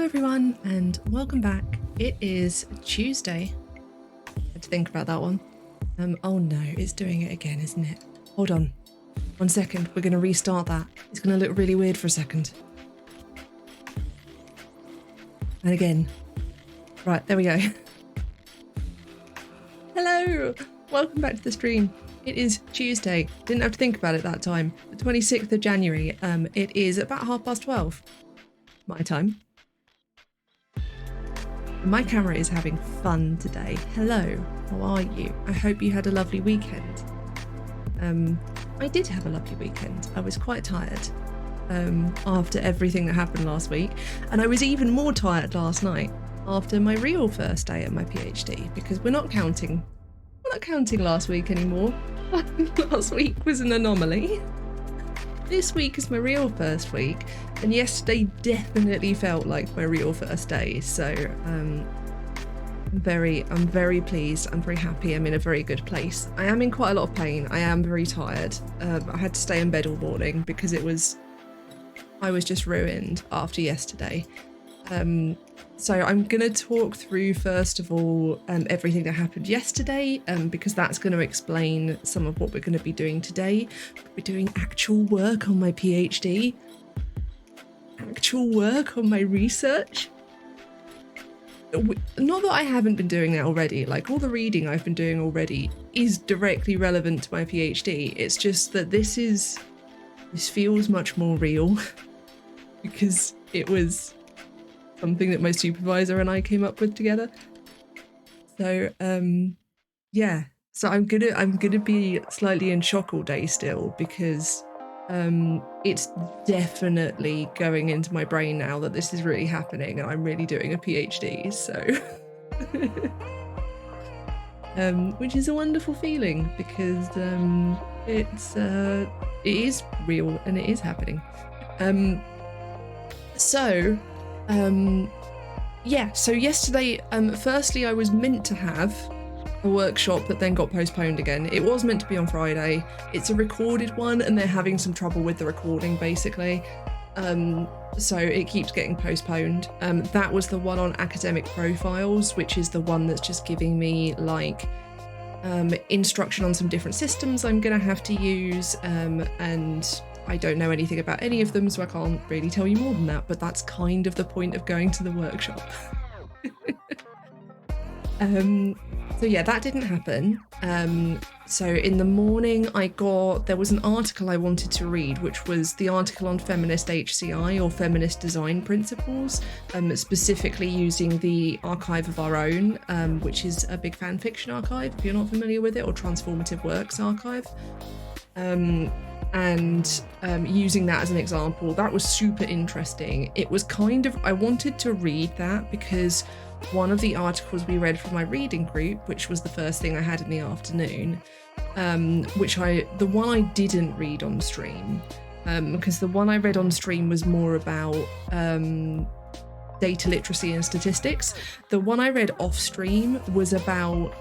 everyone, and welcome back. It is Tuesday. I had to think about that one. Oh no, it's doing it again, isn't it? Hold on. 1 second, we're going to restart that. It's going to look really weird for a second. And again. Right, there we go. Hello! Welcome back to the stream. It is Tuesday. Didn't have to think about it that time. The 26th of January. It is about 12:30. My time. My camera is having fun today. Hello, how are you? I hope you had a lovely weekend. I did have a lovely weekend. I was quite tired after everything that happened last week, and I was even more tired last night after my real first day at my PhD, because we're not counting last week anymore. Last week was an anomaly. This week is my real first week, and yesterday definitely felt like my real first day, so I'm very pleased. I'm very happy. I'm in a very good place. I am in quite a lot of pain. I am very tired. I had to stay in bed all morning because I was just ruined after yesterday. So I'm going to talk through, first of all, everything that happened yesterday, because that's going to explain some of what we're going to be doing today. We're doing actual work on my PhD, actual work on my research. Not that I haven't been doing that already, like all the reading I've been doing already is directly relevant to my PhD. It's just that this feels much more real because it was something that my supervisor and I came up with together. So yeah, so I'm gonna be slightly in shock all day still, because it's definitely going into my brain now that this is really happening and I'm really doing a PhD, so which is a wonderful feeling, because it is real and it is happening. So yesterday, firstly, I was meant to have a workshop that then got postponed again. It was meant to be on Friday. It's a recorded one and they're having some trouble with the recording, basically. So it keeps getting postponed. That was the one on academic profiles, which is the one that's just giving me like instruction on some different systems I'm gonna have to use, and I don't know anything about any of them, so I can't really tell you more than that, but that's kind of the point of going to the workshop. So yeah, that didn't happen. So in the morning there was an article I wanted to read, which was the article on feminist HCI, or feminist design principles, specifically using the Archive of Our Own, which is a big fan fiction archive, if you're not familiar with it, or transformative works archive. And using that as an example, that was super interesting. It was I wanted to read that because one of the articles we read from my reading group, which was the first thing I had in the afternoon, the one I didn't read on stream, because the one I read on stream was more about data literacy and statistics. The one I read off stream was about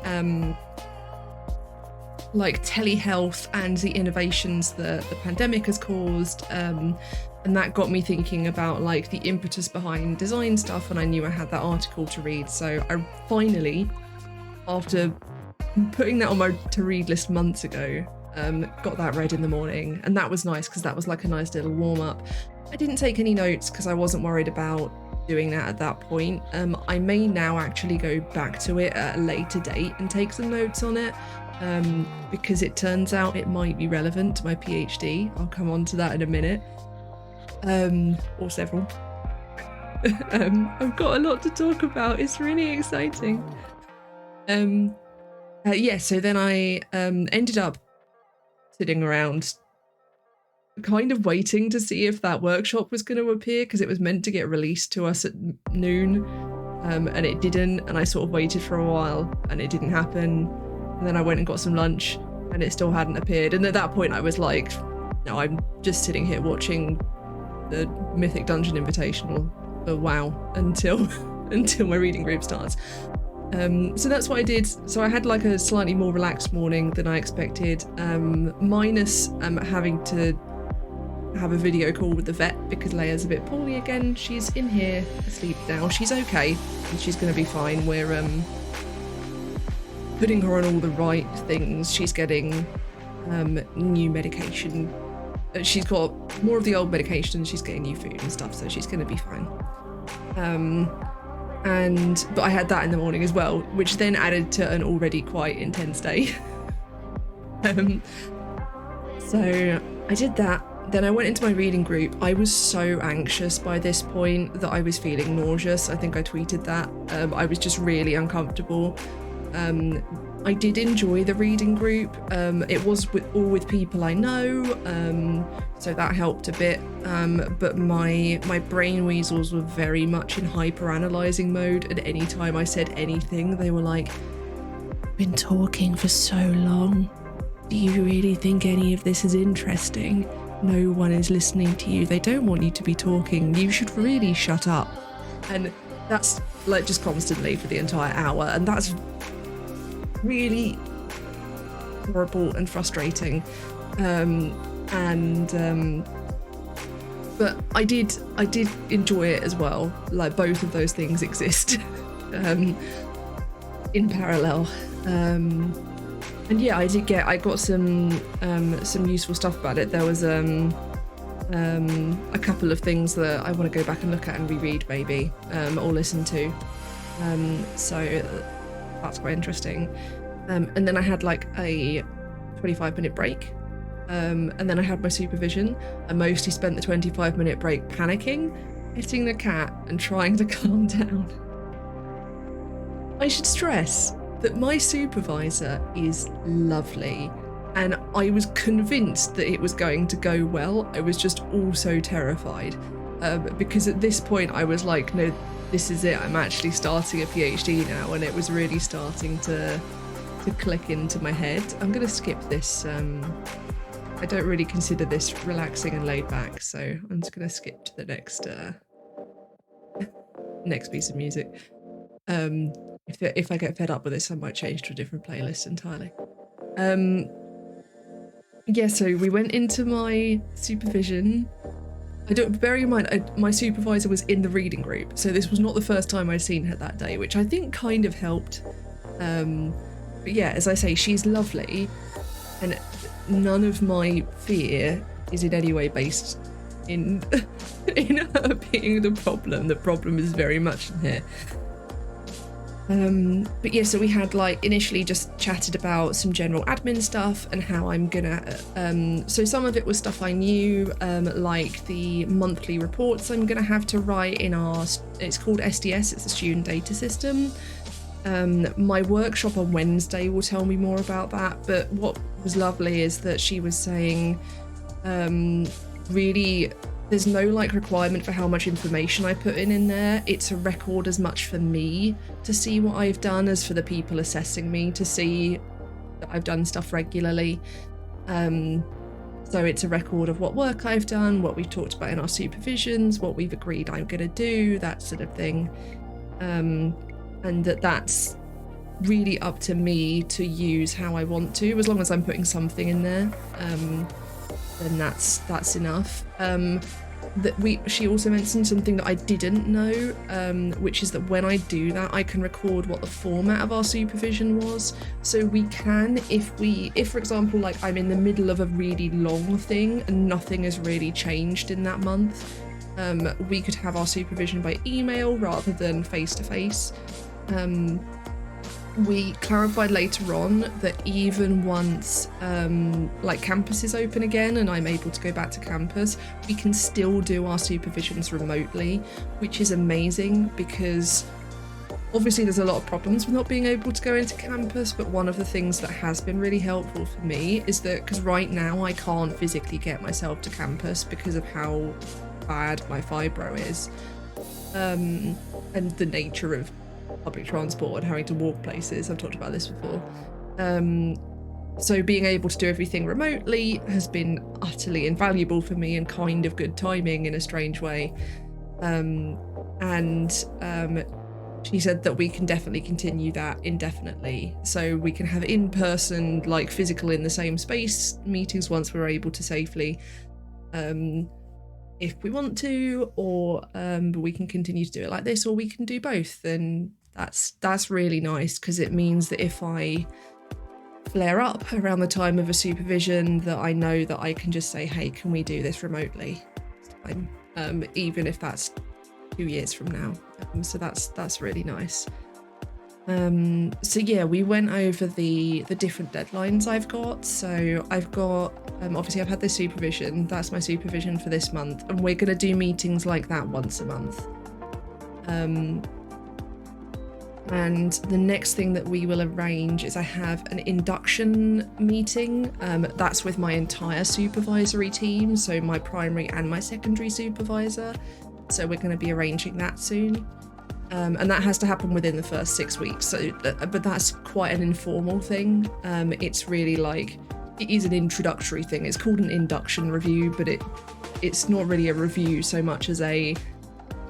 like telehealth and the innovations that the pandemic has caused, and that got me thinking about like the impetus behind design stuff, and I knew I had that article to read, so I finally, after putting that on my to-read list months ago, got that read in the morning, and that was nice because that was like a nice little warm-up. I didn't take any notes because I wasn't worried about doing that at that point. I may now actually go back to it at a later date and take some notes on it, because it turns out it might be relevant to my PhD. I'll come on to that in a minute, or several. I've got a lot to talk about. It's really exciting. Yeah, so then I ended up sitting around kind of waiting to see if that workshop was going to appear, because it was meant to get released to us at noon, and it didn't, and I sort of waited for a while and it didn't happen. And then I went and got some lunch and it still hadn't appeared. And at that point I was like, no, I'm just sitting here watching the Mythic Dungeon Invitational for WoW until my reading group starts. So that's what I did. So I had like a slightly more relaxed morning than I expected, minus having to have a video call with the vet because Leia's a bit poorly again. She's in here asleep now. She's okay and she's going to be fine. We're putting her on all the right things. She's getting new medication. She's got more of the old medication and she's getting new food and stuff, so she's going to be fine. But I had that in the morning as well, which then added to an already quite intense day. So I did that. Then I went into my reading group. I was so anxious by this point that I was feeling nauseous. I think I tweeted that. I was just really uncomfortable. I did enjoy the reading group. It was all with people I know, so that helped a bit. But my brain weasels were very much in hyper-analysing mode, and any time I said anything, they were like, "Been talking for so long. Do you really think any of this is interesting? No one is listening to you. They don't want you to be talking. You should really shut up." And that's like just constantly for the entire hour, and that's really horrible and frustrating. But I did enjoy it as well. Like, both of those things exist in parallel. And yeah, I got some useful stuff about it. There was a couple of things that I want to go back and look at and reread maybe, or listen to. So that's quite interesting. And then I had like a 25-minute break. And then I had my supervision. I mostly spent the 25-minute break panicking, petting the cat and trying to calm down. I should stress that my supervisor is lovely, and I was convinced that it was going to go well. I was just also terrified, because at this point I was like, no, this is it. I'm actually starting a PhD now, and it was really starting to click into my head. I'm going to skip this. I don't really consider this relaxing and laid back, so I'm just going to skip to the next piece of music. If I get fed up with this, I might change to a different playlist entirely. Yeah, so we went into my supervision. Bear in mind, my supervisor was in the reading group, so this was not the first time I'd seen her that day, which I think kind of helped. But yeah, as I say, she's lovely, and none of my fear is in any way based in her being the problem. The problem is very much in here. But yeah, so we had like initially just chatted about some general admin stuff and how I'm gonna so some of it was stuff I knew, like the monthly reports I'm gonna have to write in it's called SDS, it's a student data system. My workshop on Wednesday will tell me more about that, but what was lovely is that she was saying really there's no like requirement for how much information I put in there. It's a record as much for me to see what I've done as for the people assessing me to see that I've done stuff regularly. So it's a record of what work I've done, what we've talked about in our supervisions, what we've agreed I'm going to do, that sort of thing. And that's really up to me to use how I want to, as long as I'm putting something in there. Then that's enough. She also mentioned something that I didn't know, which is that when I do that, I can record what the format of our supervision was. So we can, if for example, like I'm in the middle of a really long thing and nothing has really changed in that month, we could have our supervision by email rather than face-to-face. We clarified later on that even once like campus is open again and I'm able to go back to campus, we can still do our supervisions remotely, which is amazing because obviously there's a lot of problems with not being able to go into campus, but one of the things that has been really helpful for me is that because right now I can't physically get myself to campus because of how bad my fibro is, and the nature of public transport and having to walk places. I've talked about this before. So being able to do everything remotely has been utterly invaluable for me and kind of good timing in a strange way. She said that we can definitely continue that indefinitely. So we can have in-person, like physical in the same space meetings once we're able to safely. if we want to, or we can continue to do it like this, or we can do both. And that's really nice, because it means that if I flare up around the time of a supervision, that I know that I can just say, hey, can we do this remotely? Even if that's 2 years from now. So that's really nice. So yeah, we went over the different deadlines I've got. So I've got, obviously I've had this supervision, that's my supervision for this month, and we're going to do meetings like that once a month. And the next thing that we will arrange is I have an induction meeting. That's with my entire supervisory team, so my primary and my secondary supervisor. So we're going to be arranging that soon. And that has to happen within the first 6 weeks. So, but that's quite an informal thing. It's really like, it is an introductory thing. It's called an induction review, but it's not really a review so much as a,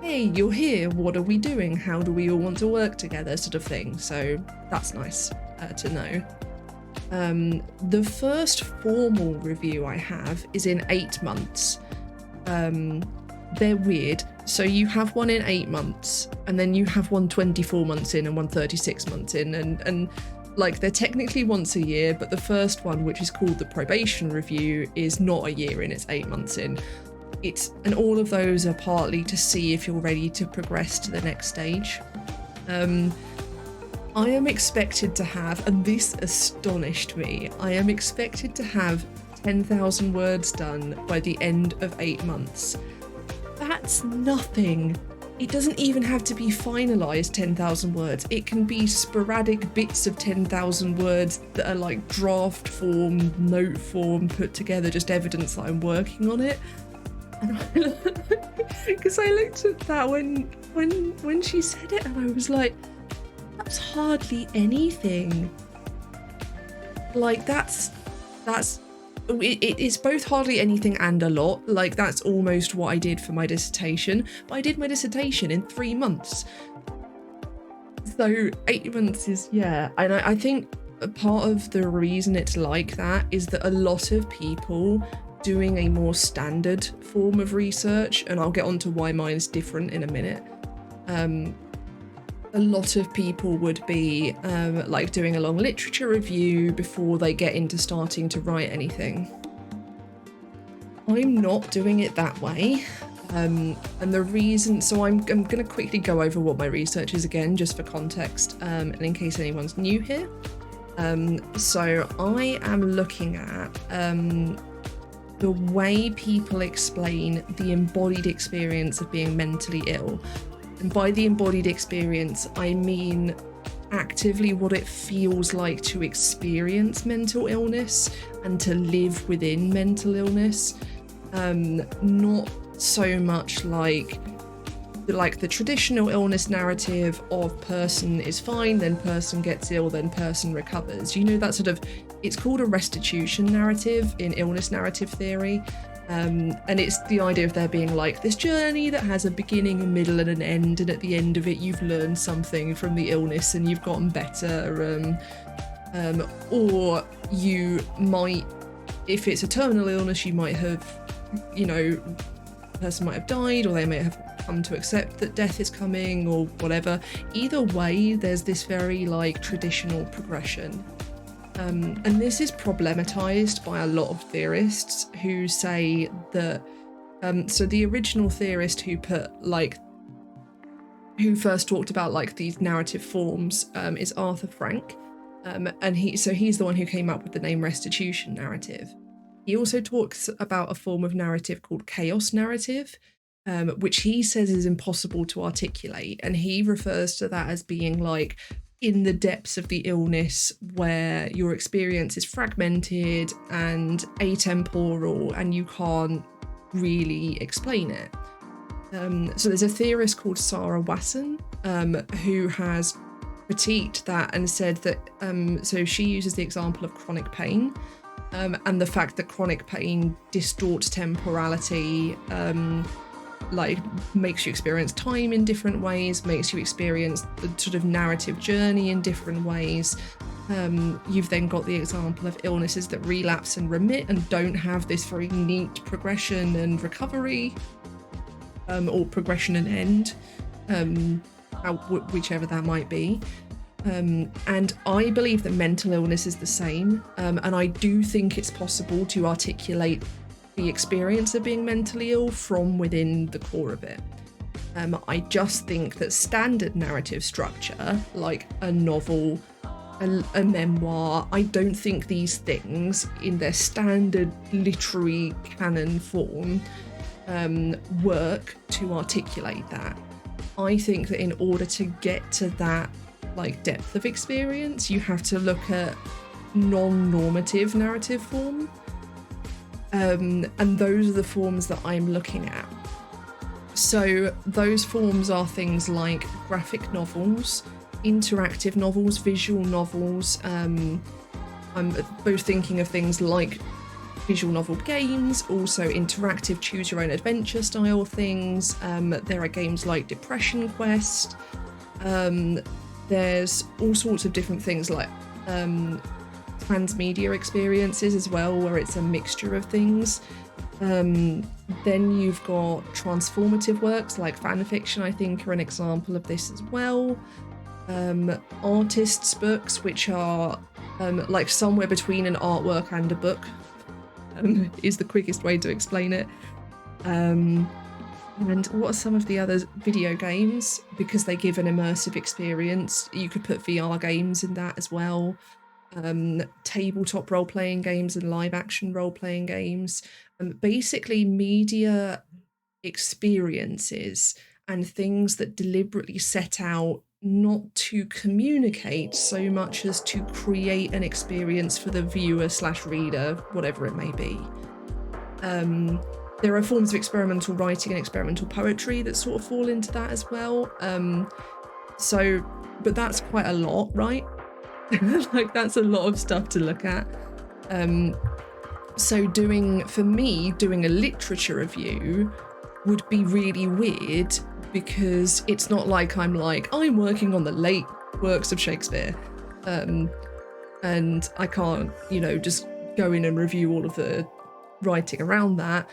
hey, you're here, what are we doing? How do we all want to work together, sort of thing. So that's nice to know. The first formal review I have is in 8 months. They're weird. So you have one in 8 months, and then you have one 24 months in and one 36 months in, and like they're technically once a year, but the first one, which is called the probation review, is not a year in, it's 8 months in. And all of those are partly to see if you're ready to progress to the next stage. I am expected to have, and this astonished me, I am expected to have 10,000 words done by the end of 8 months. That's nothing. It doesn't even have to be finalised 10,000 words. It can be sporadic bits of 10,000 words that are like draft form, note form, put together, just evidence that I'm working on it. And because I looked at that when she said it, and I was like, that's hardly anything. Like that's it is both hardly anything and a lot. Like that's almost what I did for my dissertation, but I did my dissertation in 3 months. So 8 months is, yeah. And I think a part of the reason it's like that is that a lot of people doing a more standard form of research, and I'll get onto why mine's different in a minute. A lot of people would be like doing a long literature review before they get into starting to write anything. I'm not doing it that way. And the reason, so I'm going to quickly go over what my research is again, just for context, and in case anyone's new here. So I am looking at the way people explain the embodied experience of being mentally ill. And by the embodied experience, I mean actively what it feels like to experience mental illness and to live within mental illness. Not so much like the traditional illness narrative of person is fine, then person gets ill, then person recovers. You know, that sort of, it's called a restitution narrative in illness narrative theory. And it's the idea of there being like this journey that has a beginning, a middle, and an end, and at the end of it you've learned something from the illness and you've gotten better, or you might, if it's a terminal illness, you might have, you know, the person might have died, or they may have come to accept that death is coming, or whatever. Either way, there's this very like traditional progression. And this is problematized by a lot of theorists who say that, so the original theorist who first talked about like these narrative forms is Arthur Frank, and he's the one who came up with the name restitution narrative. He also talks about a form of narrative called chaos narrative, which he says is impossible to articulate, and he refers to that as being like in the depths of the illness where your experience is fragmented and atemporal and you can't really explain it. So there's a theorist called Sarah Wasson who has critiqued that and said that, so she uses the example of chronic pain and the fact that chronic pain distorts temporality, like makes you experience time in different ways, makes you experience the sort of narrative journey in different ways, You've then got the example of illnesses that relapse and remit and don't have this very neat progression and recovery, or progression and end, whichever that might be. And I believe that mental illness is the same, and I do think it's possible to articulate the experience of being mentally ill from within the core of it. I just think that standard narrative structure, like a novel, a memoir, I don't think these things in their standard literary canon form work to articulate that. I think that in order to get to that like depth of experience, you have to look at non-normative narrative form, and those are the forms that I'm looking at. So those forms are things like graphic novels, interactive novels, visual novels. I'm both thinking of things like visual novel games, also interactive choose your own adventure style things. There are games like Depression Quest. There's all sorts of different things like transmedia experiences as well, where it's a mixture of things. Then you've got transformative works like fan fiction, I think, are an example of this as well. Artists' books, which are like somewhere between an artwork and a book, is the quickest way to explain it. And what are some of the others? Video games, because they give an immersive experience. You could put VR games in that as well. Tabletop role-playing games and live-action role-playing games. Basically media experiences and things that deliberately set out not to communicate so much as to create an experience for the viewer/reader, whatever it may be. There are forms of experimental writing and experimental poetry that sort of fall into that as well. But that's quite a lot, right? Like, that's a lot of stuff to look at. So doing a literature review would be really weird, because it's not like I'm working on the late works of Shakespeare, and I can't, just go in and review all of the writing around that.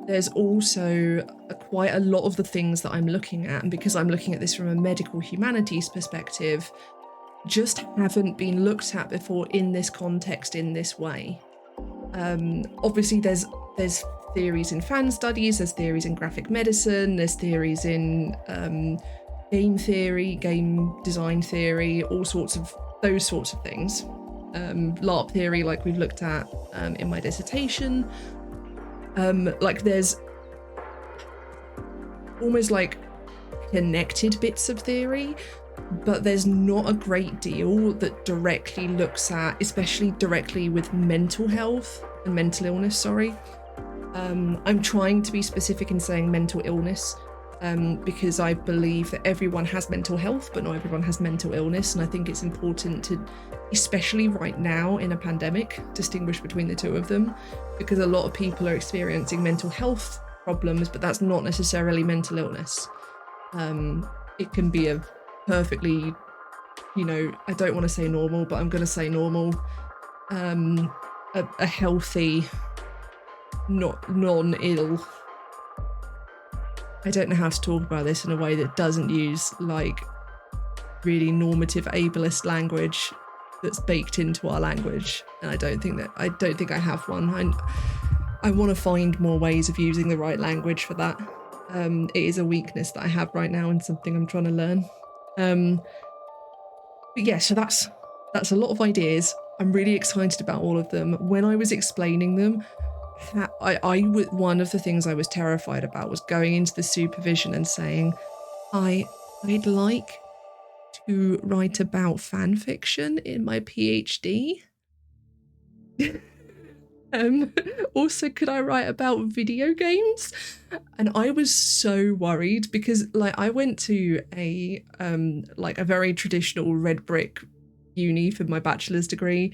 There's also quite a lot of the things that I'm looking at, and because I'm looking at this from a medical humanities perspective, just haven't been looked at before in this context in this way. Obviously there's theories in fan studies, there's theories in graphic medicine, there's theories in game theory, game design theory, all sorts of those sorts of things. LARP theory, like we've looked at in my dissertation. Like there's almost like connected bits of theory, but there's not a great deal that directly looks at, especially directly with mental health and mental illness, sorry. I'm trying to be specific in saying mental illness, because I believe that everyone has mental health, but not everyone has mental illness. And I think it's important to, especially right now in a pandemic, distinguish between the two of them, because a lot of people are experiencing mental health problems, but that's not necessarily mental illness. It can be a perfectly, I don't want to say normal, but I'm going to say normal, a healthy, not non-ill. I don't know how to talk about this in a way that doesn't use like really normative ableist language that's baked into our language, and I don't think I have one. I want to find more ways of using the right language for that. It is a weakness that I have right now and something I'm trying to learn. But yeah, so that's a lot of ideas. I'm really excited about all of them. When I was explaining them, one of the things I was terrified about was going into the supervision and saying, I'd like to write about fan fiction in my PhD. Also, could I write about video games? And I was so worried, because I went to a very traditional red brick uni for my bachelor's degree.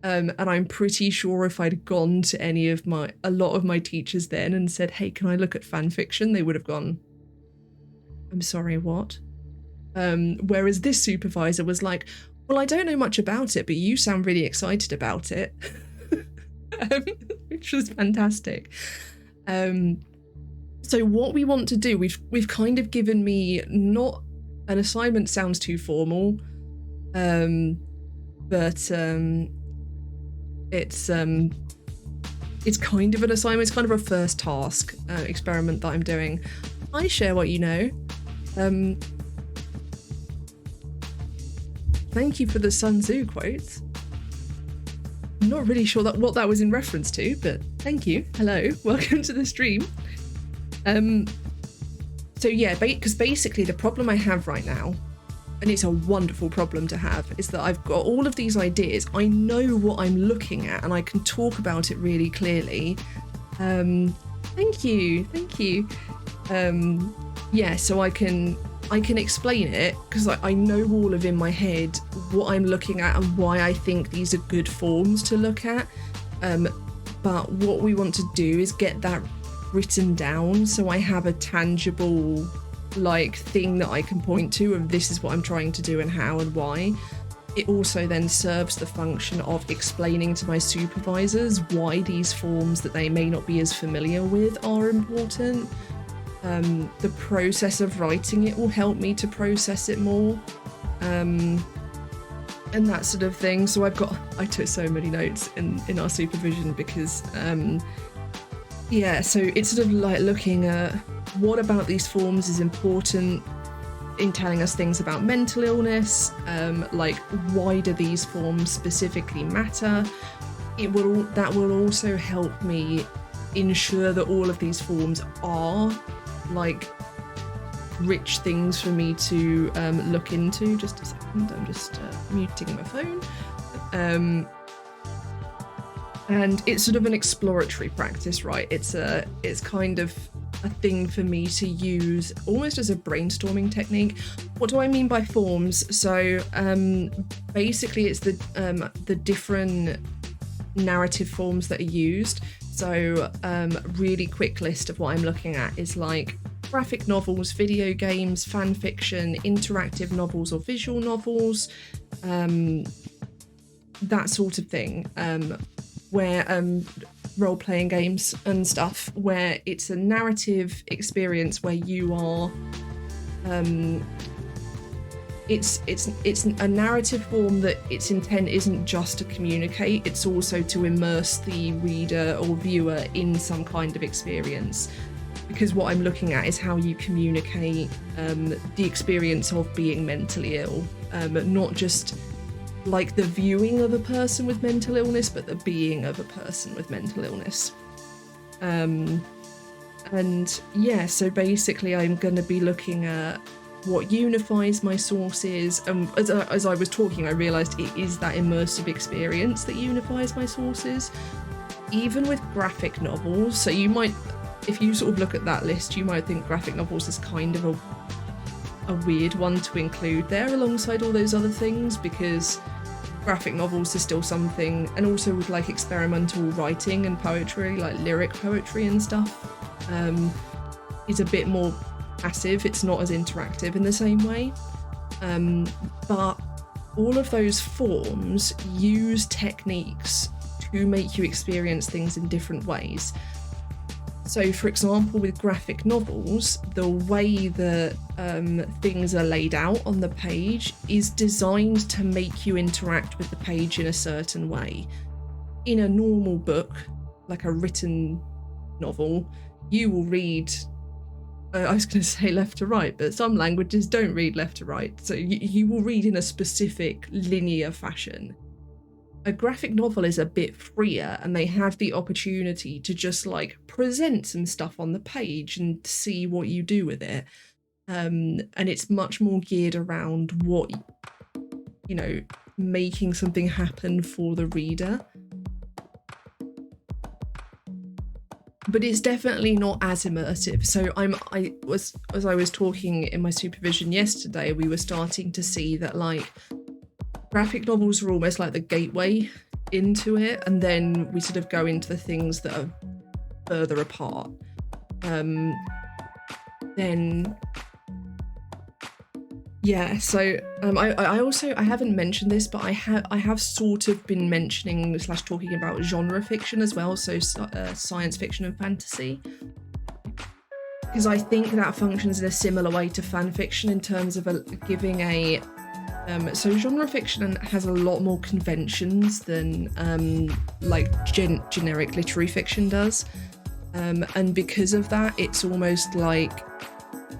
And I'm pretty sure if I'd gone to a lot of my teachers then and said, hey, can I look at fan fiction? They would have gone, I'm sorry, what? Whereas this supervisor was like, Well, I don't know much about it, but you sound really excited about it, um, which was fantastic. So what we want to do, we've kind of given me, not an assignment sounds too formal, but it's kind of an assignment. It's kind of a first task experiment that I'm doing. I share what you know. Thank you for the Sun Tzu quote. I'm not really sure what that was in reference to, but thank you. Hello, welcome to the stream. So yeah, because basically the problem I have right now, and it's a wonderful problem to have, is that I've got all of these ideas. I know what I'm looking at and I can talk about it really clearly. Thank you. Yeah, so I can explain it because I know all of in my head what I'm looking at and why I think these are good forms to look at. But what we want to do is get that written down so I have a tangible thing that I can point to of this is what I'm trying to do and how and why. It also then serves the function of explaining to my supervisors why these forms that they may not be as familiar with are important. The process of writing it will help me to process it more, and that sort of thing. So I took so many notes in our supervision because yeah, so it's sort of like looking at what about these forms is important in telling us things about mental illness, like why do these forms specifically matter. That will also help me ensure that all of these forms are rich things for me to look into. Just a second, I'm just muting my phone. And it's sort of an exploratory practice, right? It's kind of a thing for me to use almost as a brainstorming technique. What do I mean by forms? So basically it's the different narrative forms that are used. So really quick list of what I'm looking at is graphic novels, video games, fan fiction, interactive novels or visual novels, that sort of thing, where role-playing games and stuff, where it's a narrative experience where you are it's a narrative form that its intent isn't just to communicate, it's also to immerse the reader or viewer in some kind of experience. Because what I'm looking at is how you communicate the experience of being mentally ill, not just the viewing of a person with mental illness, but the being of a person with mental illness. And yeah, so basically I'm going to be looking at what unifies my sources. As I was talking, I realised it is that immersive experience that unifies my sources, even with graphic novels. So you might, if you sort of look at that list, you might think graphic novels is kind of a weird one to include there alongside all those other things, because graphic novels is still something, and also with experimental writing and poetry, lyric poetry and stuff, is a bit more passive. It's not as interactive in the same way. But all of those forms use techniques to make you experience things in different ways. So, for example, with graphic novels, the way that things are laid out on the page is designed to make you interact with the page in a certain way. In a normal book, like a written novel, you will read, I was going to say left to right, but some languages don't read left to right. So you will read in a specific linear fashion. A graphic novel is a bit freer, and they have the opportunity to just present some stuff on the page and see what you do with it. And it's much more geared around what, making something happen for the reader. But it's definitely not as immersive. So as I was talking in my supervision yesterday, we were starting to see that graphic novels are almost like the gateway into it, and then we sort of go into the things that are further apart. Then Yeah, so I haven't mentioned this, but I have sort of been mentioning / talking about genre fiction as well, so science fiction and fantasy, because I think that functions in a similar way to fan fiction in terms of giving a so genre fiction has a lot more conventions than like generic literary fiction does, and because of that, it's almost like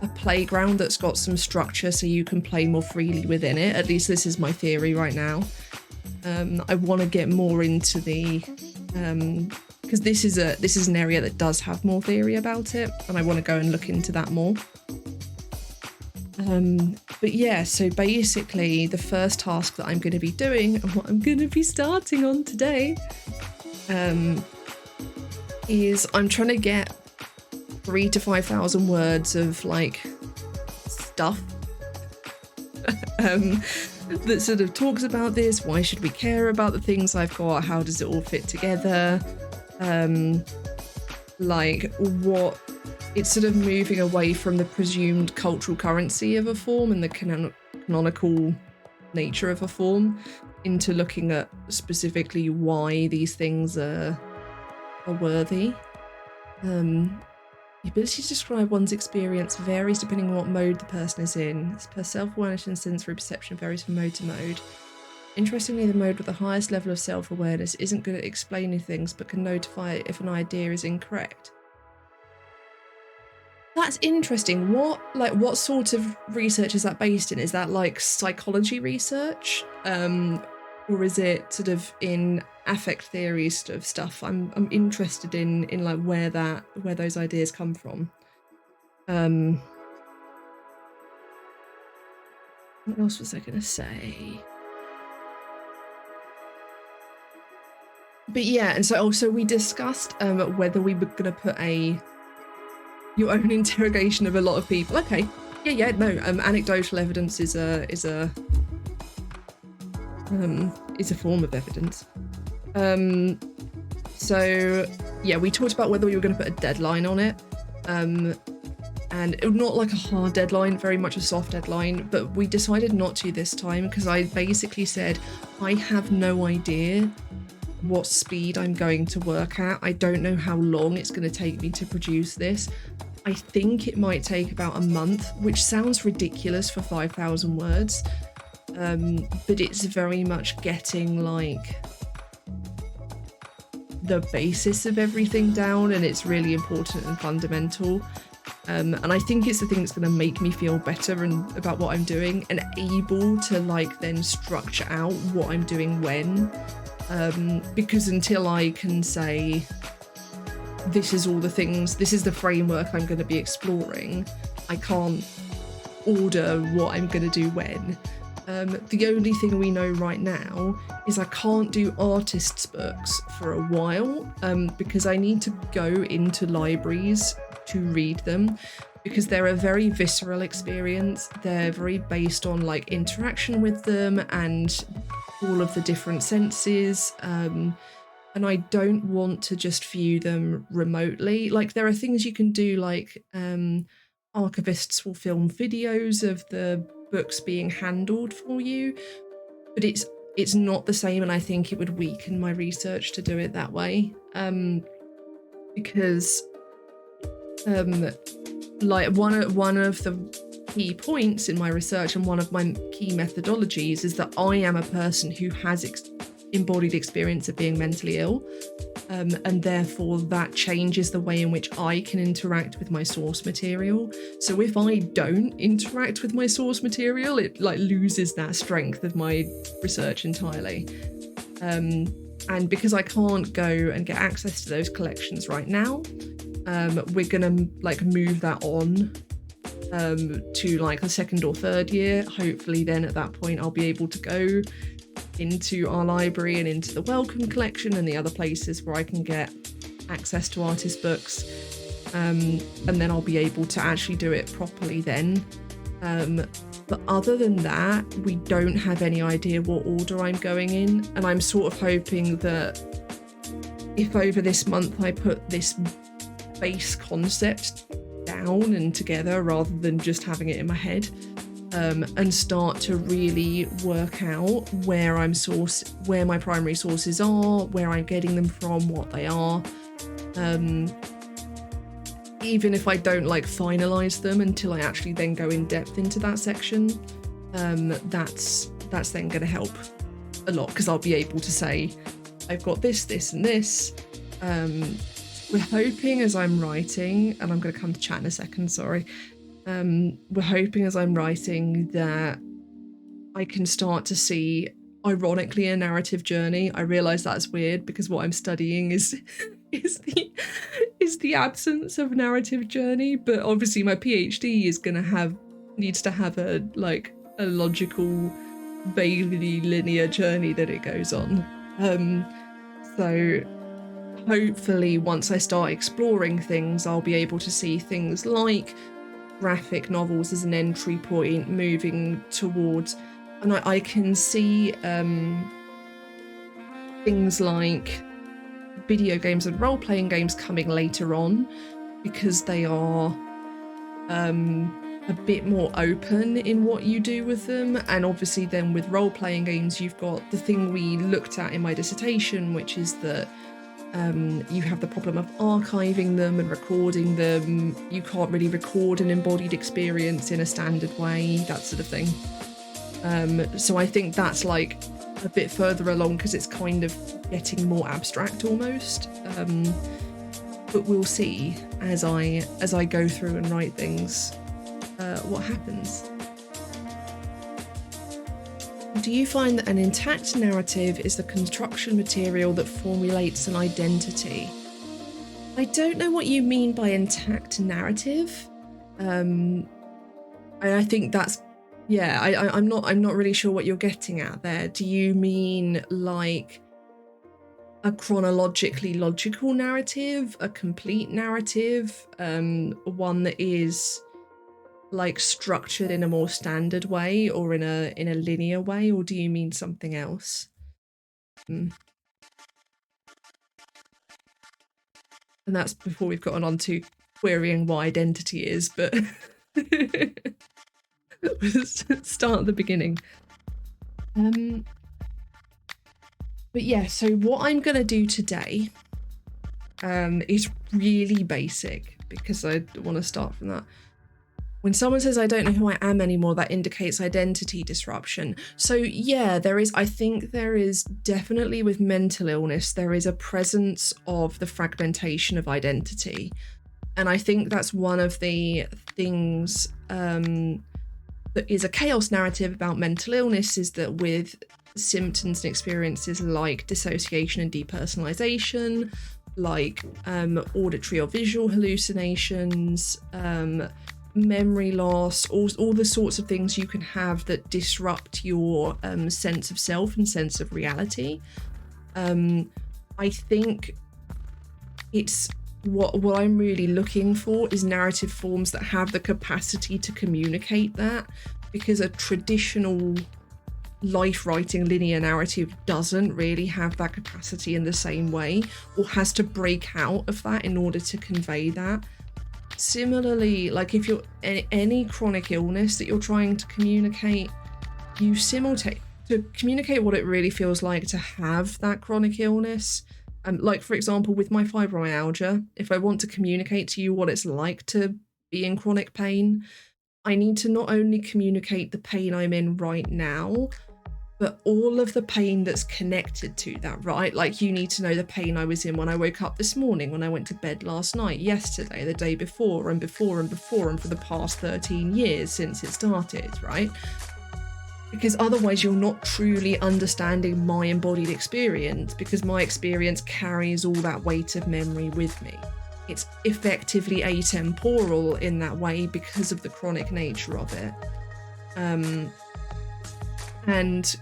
a playground that's got some structure so you can play more freely within it. At least this is my theory right now. I want to get more into the because this is an area that does have more theory about it, and I want to go and look into that more. But yeah, so basically the first task that I'm going to be doing and what I'm going to be starting on today is I'm trying to get 3,000 to 5,000 words of like stuff that sort of talks about this. Why should we care about the things I've got? How does it all fit together? Like what it's sort of moving away from the presumed cultural currency of a form and the canonical nature of a form into looking at specifically why these things are worthy. The ability to describe one's experience varies depending on what mode the person is in. As per self-awareness and sensory perception varies from mode to mode. Interestingly, the mode with the highest level of self-awareness isn't good at explaining things, but can notify if an idea is incorrect. That's interesting. What sort of research is that based in? Is that like psychology research? Or is it sort of in affect theory sort of stuff? I'm interested in like where those ideas come from. What else was I gonna say? But yeah, and so also we discussed whether we were gonna put your own interrogation of a lot of people. Okay, yeah, no. Anecdotal evidence is a form of evidence. So yeah, we talked about whether we were going to put a deadline on it, and not like a hard deadline, very much a soft deadline, but we decided not to this time because I basically said I have no idea what speed I'm going to work at. I don't know how long it's going to take me to produce this. I think it might take about a month, which sounds ridiculous for 5,000 words. But it's very much getting like the basis of everything down, and it's really important and fundamental. And I think it's the thing that's going to make me feel better and about what I'm doing and able to like then structure out what I'm doing when. Because until I can say this is all the things, this is the framework I'm going to be exploring, I can't order what I'm going to do when. The only thing we know right now is I can't do artists' books for a while because I need to go into libraries to read them, because they're a very visceral experience. They're very based on like interaction with them and all of the different senses. And I don't want to just view them remotely. Like there are things you can do, like archivists will film videos of the books being handled for you, but it's not the same, and I think it would weaken my research to do it that way. Because like one of the key points in my research and one of my key methodologies is that I am a person who has embodied experience of being mentally ill, and therefore that changes the way in which I can interact with my source material. So if I don't interact with my source material, it like loses that strength of my research entirely. And because I can't go and get access to those collections right now, we're gonna like move that on to like the second or third year. Hopefully then at that point I'll be able to go into our library and into the Wellcome collection and the other places where I can get access to artist books, and then I'll be able to actually do it properly then. But other than that, we don't have any idea what order I'm going in, and I'm sort of hoping that if over this month I put this base concept down and together rather than just having it in my head, and start to really work out where my primary sources are, where I'm getting them from, what they are. Even if I don't like finalize them until I actually then go in depth into that section, that's then going to help a lot, because I'll be able to say, I've got this, this, and this. We're hoping as I'm writing, and I'm going to come to chat in a second, sorry. We're hoping as I'm writing that I can start to see, ironically, a narrative journey. I realise that's weird because what I'm studying is the absence of narrative journey, but obviously my PhD needs to have a logical, vaguely linear journey that it goes on. So hopefully once I start exploring things, I'll be able to see things like graphic novels as an entry point, moving towards, and I can see things like video games and role-playing games coming later on, because they are a bit more open in what you do with them. And obviously then with role-playing games, you've got the thing we looked at in my dissertation, which is that you have the problem of archiving them and recording them. You can't really record an embodied experience in a standard way, that sort of thing. So I think that's like a bit further along, because it's kind of getting more abstract almost. But we'll see as I go through and write things what happens. Do you find that an intact narrative is the construction material that formulates an identity? I don't know what you mean by intact narrative. I think that's, yeah, I'm not really sure what you're getting at there. Do you mean like a chronologically logical narrative, a complete narrative, one that is like structured in a more standard way or in a linear way, or do you mean something else? And that's before we've gotten on to querying what identity is, but let's start at the beginning. But yeah, so what I'm gonna do today is really basic, because I want to start from that. When someone says, I don't know who I am anymore, that indicates identity disruption. So yeah, I think there is definitely, with mental illness, there is a presence of the fragmentation of identity. And I think that's one of the things that is a chaos narrative about mental illness, is that with symptoms and experiences like dissociation and depersonalization, like auditory or visual hallucinations, memory loss, all the sorts of things you can have that disrupt your sense of self and sense of reality. I think it's what I'm really looking for is narrative forms that have the capacity to communicate that, because a traditional life writing linear narrative doesn't really have that capacity in the same way, or has to break out of that in order to convey that. Similarly, like if you're any chronic illness that you're trying to communicate, to communicate what it really feels like to have that chronic illness. Like for example, with my fibromyalgia, if I want to communicate to you what it's like to be in chronic pain, I need to not only communicate the pain I'm in right now, but all of the pain that's connected to that, right? Like you need to know the pain I was in when I woke up this morning, when I went to bed last night, yesterday, the day before, and before, and before, and for the past 13 years since it started, right? Because otherwise you're not truly understanding my embodied experience, because my experience carries all that weight of memory with me. It's effectively atemporal in that way because of the chronic nature of it. And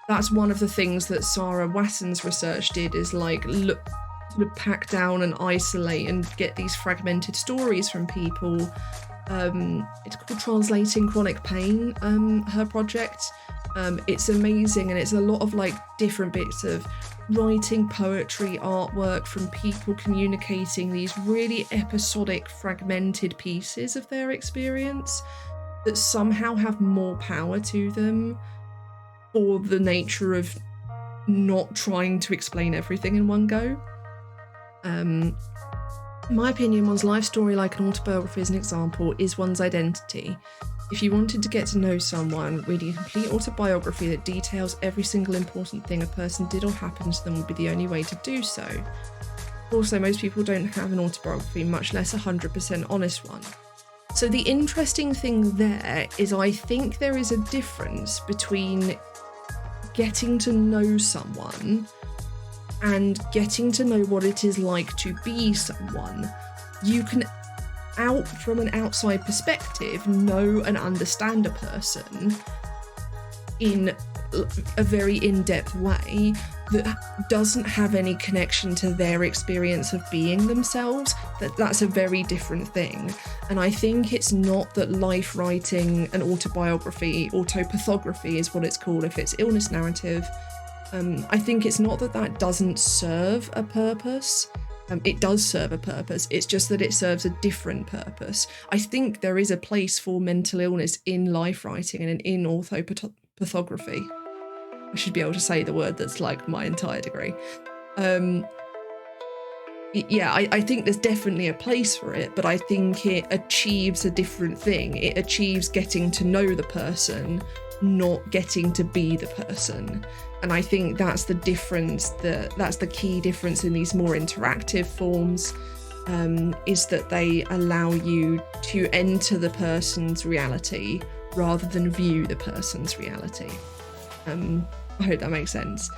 that's one of the things that Sarah Wasson's research did, is like look, sort of pack down and isolate and get these fragmented stories from people. It's called Translating Chronic Pain, her project. It's amazing, and it's a lot of like different bits of writing, poetry, artwork from people communicating these really episodic, fragmented pieces of their experience. that somehow have more power to them for the nature of not trying to explain everything in one go. My opinion, one's life story, like an autobiography as an example, is one's identity. If you wanted to get to know someone, reading a complete autobiography that details every single important thing a person did or happened to them would be the only way to do so. Also, most people don't have an autobiography, much less a 100% honest one. So the interesting thing there is I think there is a difference between getting to know someone and getting to know what it is like to be someone. You can, from an outside perspective, know and understand a person in a very in-depth way that doesn't have any connection to their experience of being themselves. That's a very different thing. And I think it's not that life writing an autobiography, autopathography is what it's called if it's illness narrative. I think it's not that doesn't serve a purpose. It does serve a purpose. It's just that it serves a different purpose. I think there is a place for mental illness in life writing and in autopathography. I should be able to say the word that's like my entire degree. I think there's definitely a place for it, but I think it achieves a different thing. It achieves getting to know the person, not getting to be the person. And I think that's the difference, that's the key difference in these more interactive forms, is that they allow you to enter the person's reality rather than view the person's reality. I hope that makes sense.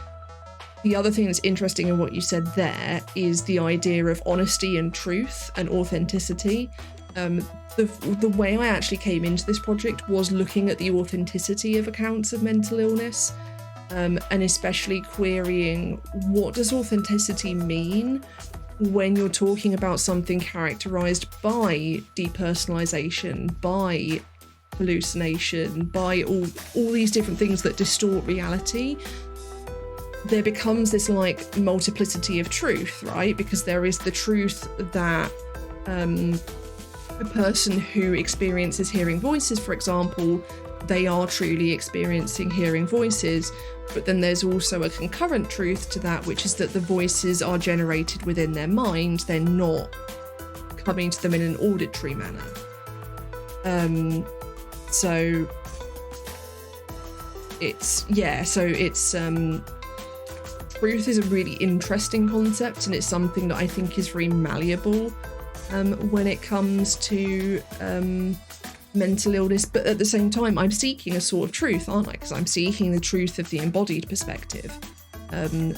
The other thing that's interesting in what you said there is the idea of honesty and truth and authenticity. The way I actually came into this project was looking at the authenticity of accounts of mental illness, and especially querying, what does authenticity mean when you're talking about something characterized by depersonalization, by hallucination, by all these different things that distort reality. There becomes this like multiplicity of truth, right? Because there is the truth that a person who experiences hearing voices, for example, they are truly experiencing hearing voices, but then there's also a concurrent truth to that, which is that the voices are generated within their mind. They're not coming to them in an auditory manner. So truth is a really interesting concept, and it's something that I think is very malleable when it comes to mental illness, but at the same time I'm seeking a sort of truth, aren't I? Because I'm seeking the truth of the embodied perspective.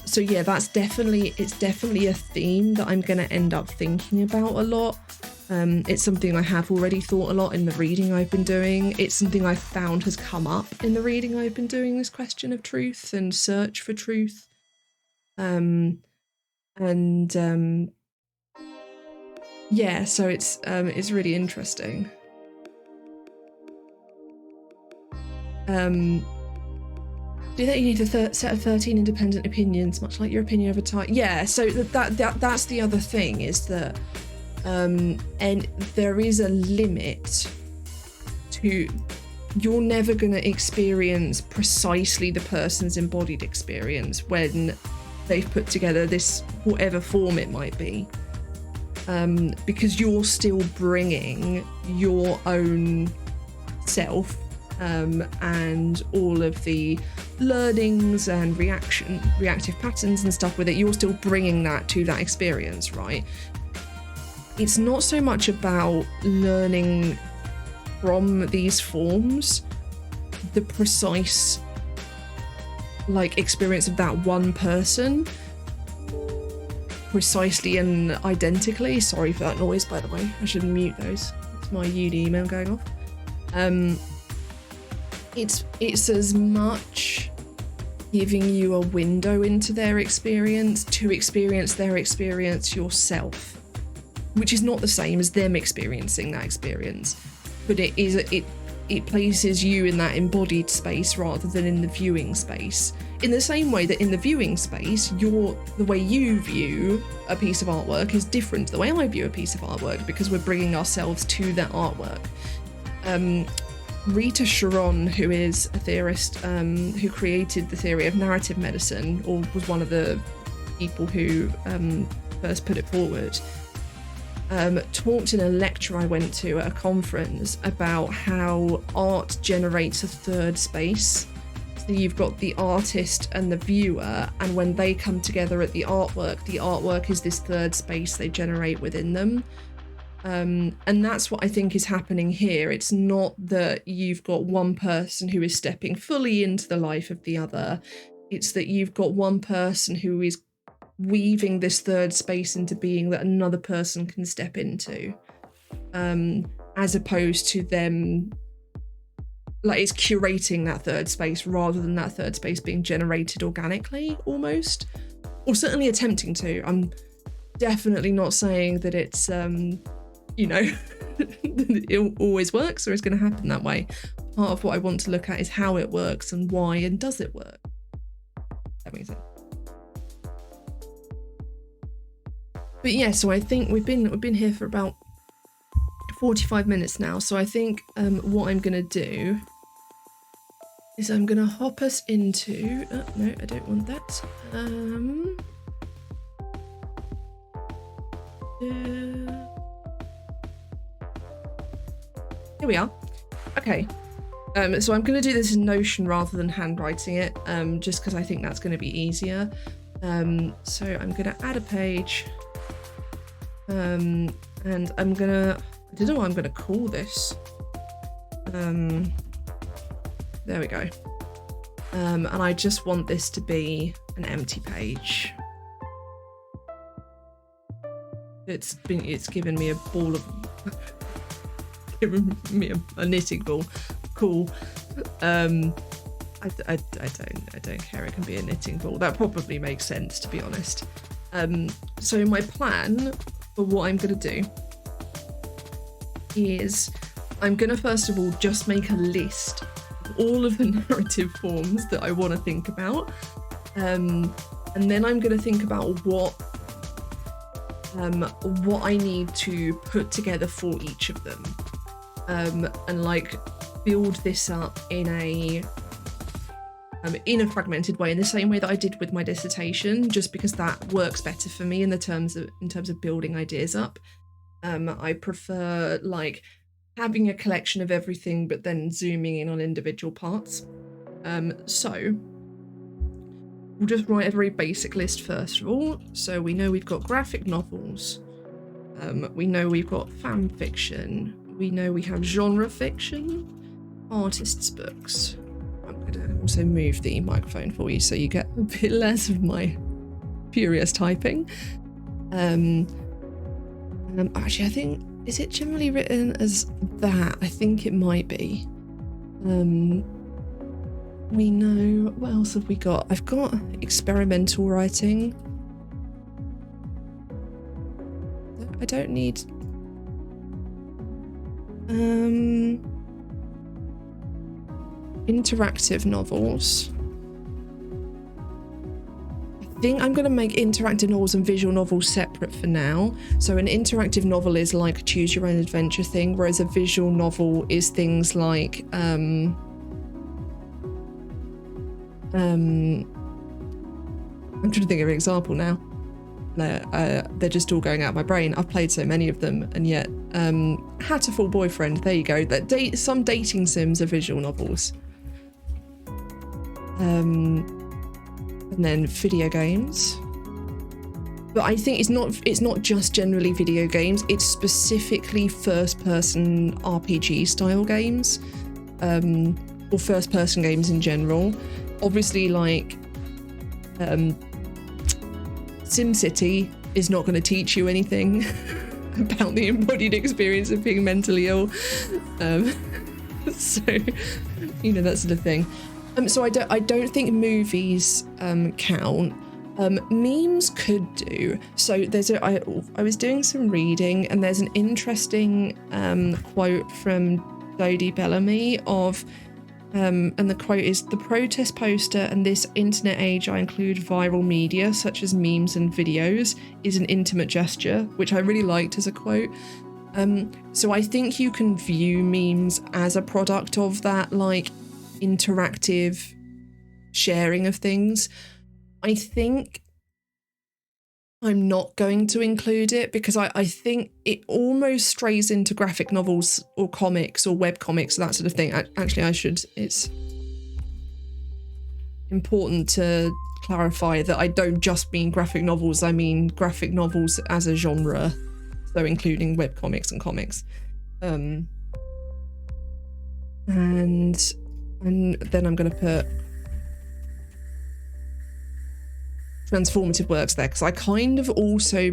So yeah, it's definitely a theme that I'm going to end up thinking about a lot. It's something I have already thought a lot in the reading I've been doing. It's something I've found has come up in the reading I've been doing, this question of truth and search for truth. So it's really interesting. Do that you need a set of 13 independent opinions, much like your opinion over time. Yeah, so that's the other thing, is that and there is a limit to, you're never going to experience precisely the person's embodied experience when they've put together this, whatever form it might be, because you're still bringing your own self and all of the learnings and reactive patterns and stuff with it. You're still bringing that to that experience, right? It's not so much about learning from these forms the precise experience of that one person precisely and identically. Sorry for that noise, by the way. I should mute those. It's my uni email going off. It's as much giving you a window into their experience to experience their experience yourself, which is not the same as them experiencing that experience, but it places you in that embodied space rather than in the viewing space. In the same way that in the viewing space, the way you view a piece of artwork is different to the way I view a piece of artwork, because we're bringing ourselves to that artwork. Rita Sharon, who is a theorist who created the theory of narrative medicine, or was one of the people who first put it forward, talked in a lecture I went to at a conference about how art generates a third space. So you've got the artist and the viewer, and when they come together at the artwork is this third space they generate within them. And that's what I think is happening here. It's not that you've got one person who is stepping fully into the life of the other. It's that you've got one person who is weaving this third space into being that another person can step into, as opposed to them, like, it's curating that third space rather than that third space being generated organically, almost, or certainly attempting to. I'm definitely not saying that it's it always works or is going to happen that way. Part of what I want to look at is how it works and why, and does it work? That makes sense. But yeah, so I think we've been here for about 45 minutes now. So I think what I'm going to do is I'm going to hop us into... Oh, no, I don't want that. Here we are. Okay. So I'm going to do this in Notion rather than handwriting it, just because I think that's going to be easier. So I'm going to add a page. And I'm going to... I don't know what I'm going to call this. There we go. And I just want this to be an empty page. It's given me a ball of... given me a knitting ball. Cool. I don't care. It can be a knitting ball. That probably makes sense, to be honest. So my plan for what I'm going to do is I'm going to first of all just make a list of all of the narrative forms that I want to think about, and then I'm going to think about what I need to put together for each of them, and like build this up in a fragmented way, in the same way that I did with my dissertation, just because that works better for me in terms of building ideas up. I prefer like having a collection of everything, but then zooming in on individual parts. So we'll just write a very basic list first of all. So we know we've got graphic novels. We know we've got fan fiction. We know we have genre fiction, artists' books. I'm going to also move the microphone for you so you get a bit less of my furious typing. Actually, I think, is it generally written as that? I think it might be. We know, what else have we got? I've got experimental writing. I don't need... interactive novels. I think I'm going to make interactive novels and visual novels separate for now. So an interactive novel is like a choose your own adventure thing, whereas a visual novel is things like I'm trying to think of an example now. They're just all going out of my brain. I've played so many of them, and yet Hatterful Boyfriend, there you go. Some dating sims are visual novels. And then video games. But I think it's not just generally video games, it's specifically first-person RPG style games, or first-person games in general. Obviously, like SimCity is not going to teach you anything about the embodied experience of being mentally ill. So, you know, that sort of thing. So I don't think movies count. Memes could do. So I was doing some reading, and there's an interesting quote from Dodie Bellamy of, and the quote is, "The protest poster and this internet age I include viral media such as memes and videos is an intimate gesture," which I really liked as a quote. So I think you can view memes as a product of that, like, interactive sharing of things. I think I'm not going to include it because I think it almost strays into graphic novels or comics or web comics, that sort of thing. Actually, it's important to clarify that I don't just mean graphic novels, I mean graphic novels as a genre, so including web comics and comics. And then I'm going to put transformative works there because I kind of also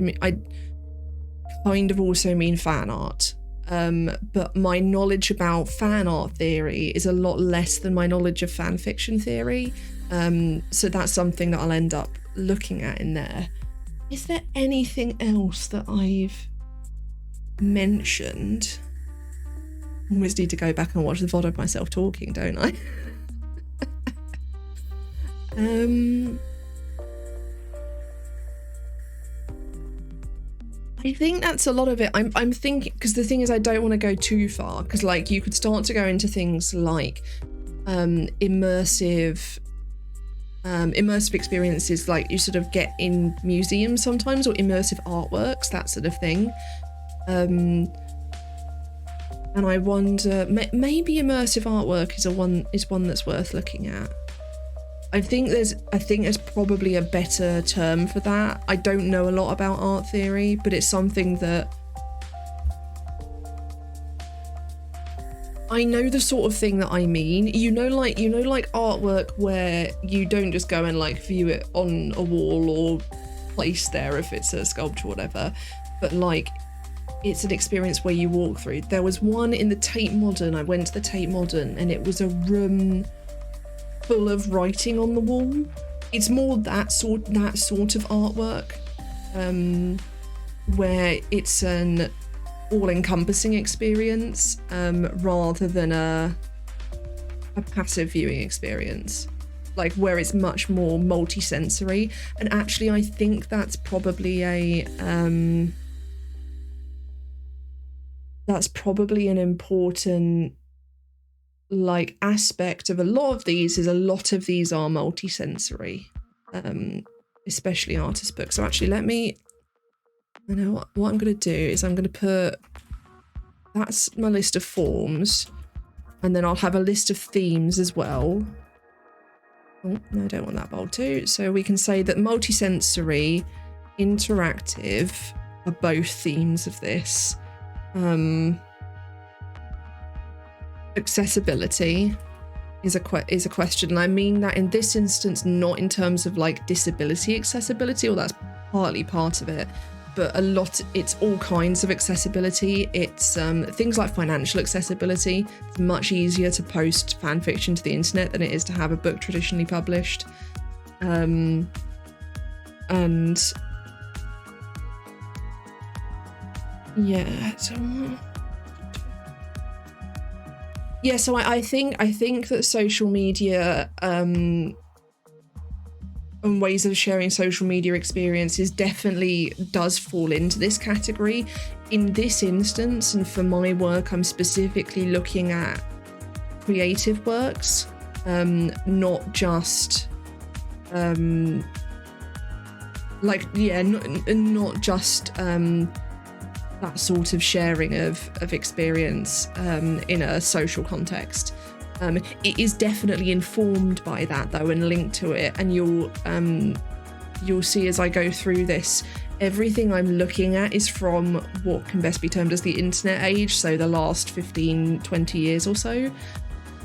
mean fan art. But my knowledge about fan art theory is a lot less than my knowledge of fan fiction theory. So that's something that I'll end up looking at in there. Is there anything else that I've mentioned? I always need to go back and watch the VOD of myself talking, don't I? I think that's a lot of it. I'm thinking, because the thing is I don't want to go too far, because like you could start to go into things like immersive experiences like you sort of get in museums sometimes, or immersive artworks, that sort of thing. And I wonder, maybe immersive artwork is one that's worth looking at. I think there's probably a better term for that. I don't know a lot about art theory, but it's something that I know the sort of thing that I mean. You know, like artwork where you don't just go and like view it on a wall or place there if it's a sculpture or whatever, but like it's an experience where you walk through. There was one in the Tate Modern. I went to the Tate Modern and it was a room full of writing on the wall. It's more that sort of artwork, where it's an all-encompassing experience, rather than a passive viewing experience, like where it's much more multi-sensory. And actually I think that's probably an important like aspect of a lot of these are multi-sensory, especially artist books. So actually I know what I'm going to do is I'm going to put, that's my list of forms, and then I'll have a list of themes as well. Oh, no, I don't want that bold too. So we can say that multi-sensory, interactive are both themes of this. Accessibility is a question, and I mean that in this instance not in terms of like disability accessibility, or that's partly part of it, but it's all kinds of accessibility. It's things like financial accessibility. It's much easier to post fan fiction to the internet than it is to have a book traditionally published, and yeah, so I think that social media and ways of sharing social media experiences definitely does fall into this category. In this instance, and for my work, I'm specifically looking at creative works, not just not just that sort of sharing of experience in a social context. It is definitely informed by that though, and linked to it, and you'll see as I go through this, everything I'm looking at is from what can best be termed as the internet age, so the last 15-20 years or so.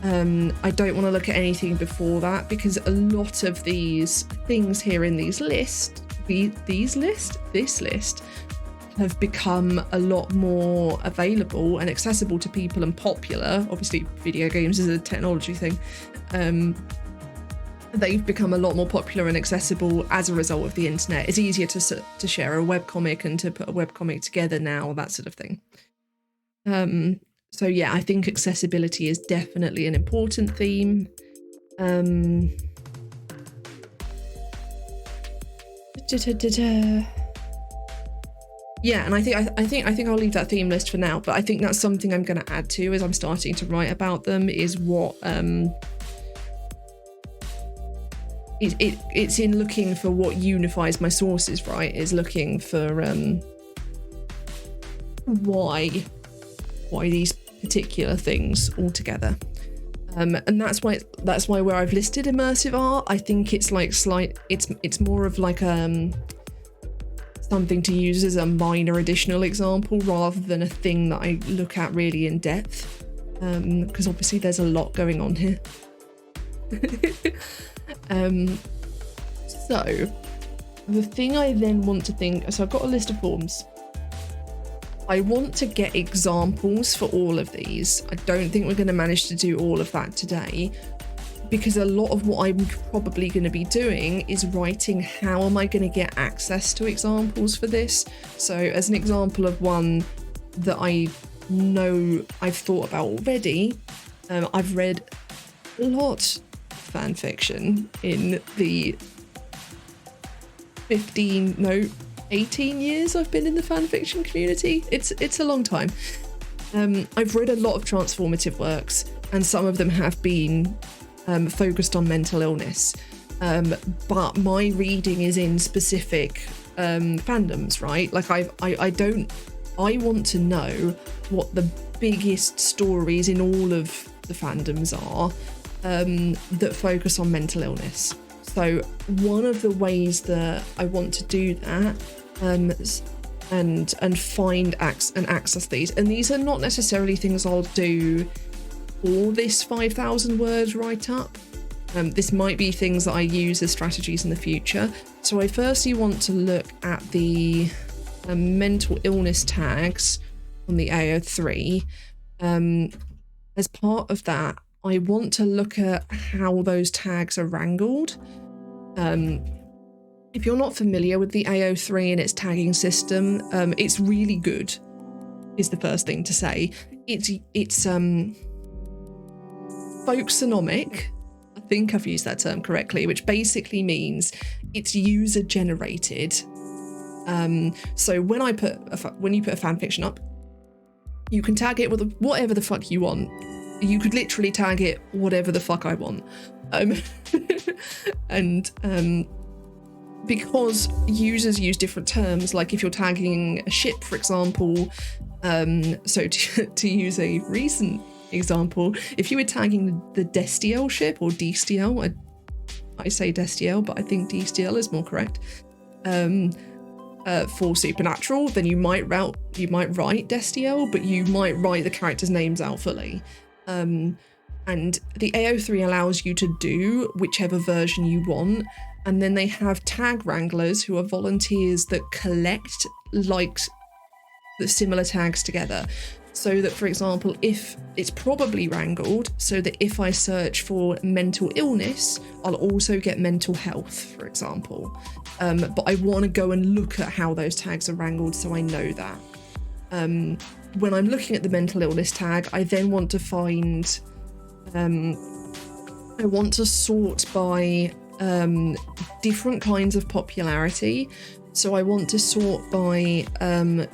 I don't want to look at anything before that, because a lot of these things here in this list have become a lot more available and accessible to people and popular. Obviously, video games is a technology thing. They've become a lot more popular and accessible as a result of the internet. It's easier to share a webcomic and to put a webcomic together now, that sort of thing. So yeah, I think accessibility is definitely an important theme. Yeah, and I think I'll leave that theme list for now, but I think that's something I'm going to add to as I'm starting to write about them, is what it's in looking for what unifies my sources, right? Is looking for why these particular things all together. And that's why where I've listed immersive art, I think it's like it's more of like something to use as a minor additional example rather than a thing that I look at really in depth, because obviously there's a lot going on here. So the thing I then want to think, so I've got a list of forms. I want to get examples for all of these. I don't think we're going to manage to do all of that today, because a lot of what I'm probably going to be doing is writing how am I going to get access to examples for this. So as an example of one that I know I've thought about already, I've read a lot of fan fiction in the 18 years I've been in the fan fiction community. It's a long time. I've read a lot of transformative works, and some of them have been focused on mental illness, but my reading is in specific fandoms, right? Like I want to know what the biggest stories in all of the fandoms are that focus on mental illness. So one of the ways that I want to do that and find and access these, and these are not necessarily things I'll do for this 5,000 word write-up. This might be things that I use as strategies in the future. So I firstly want to look at the mental illness tags on the AO3. As part of that, I want to look at how those tags are wrangled. If you're not familiar with the AO3 and its tagging system, it's really good, is the first thing to say. It's folksonomic, I think I've used that term correctly, which basically means it's user generated. So when you put a fan fiction up, you can tag it with whatever the fuck you want. You could literally tag it whatever the fuck I want. And because users use different terms, like if you're tagging a ship, for example, so to use a recent example, if you were tagging the Destiel ship, or Destiel, I say Destiel, but I think Destiel is more correct, for supernatural, then you might write Destiel, but you might write the characters' names out fully. And the AO3 allows you to do whichever version you want, and then they have tag wranglers who are volunteers that collect like the similar tags together. So that, for example, if it's probably wrangled, so that if I search for mental illness, I'll also get mental health, for example. But I want to go and look at how those tags are wrangled, so I know that. When I'm looking at the mental illness tag, I then want to find, I want to sort by different kinds of popularity. So I want to sort by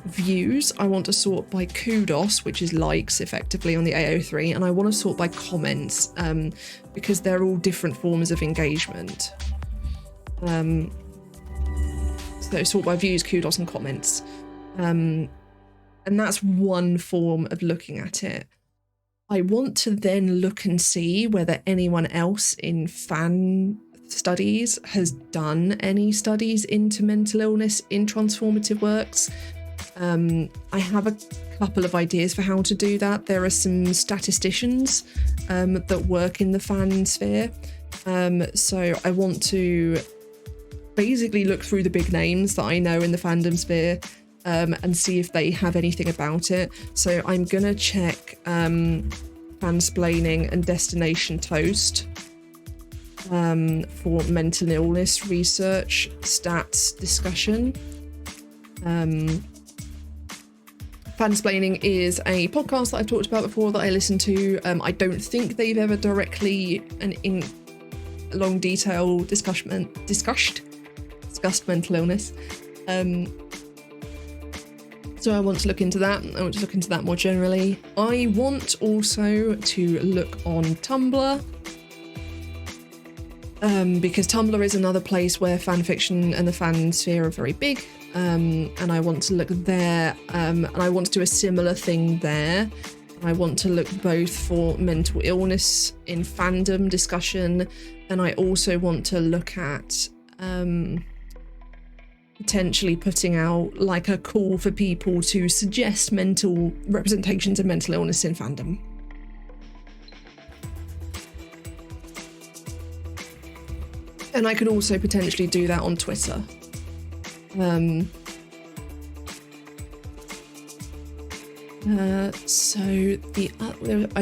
views, I want to sort by kudos, which is likes effectively on the AO3, and I want to sort by comments, because they're all different forms of engagement. So sort by views, kudos, and comments. And that's one form of looking at it. I want to then look and see whether anyone else in fan studies has done any studies into mental illness in transformative works. I have a couple of ideas for how to do that. There are some statisticians that work in the fan sphere. So I want to basically look through the big names that I know in the fandom sphere, and see if they have anything about it. So I'm gonna check Fansplaining and Destination Toast for mental illness research stats discussion. Fansplaining is a podcast that I've talked about before that I listen to. I don't think they've ever directly and in long detail discussed mental illness. So I want to look into that. I want to look into that more generally. I want also to look on Tumblr, because Tumblr is another place where fan fiction and the fan sphere are very big, and I want to look there, and I want to do a similar thing there. I want to look both for mental illness in fandom discussion, and I also want to look at potentially putting out like a call for people to suggest mental representations of mental illness in fandom. And I could also potentially do that on Twitter. I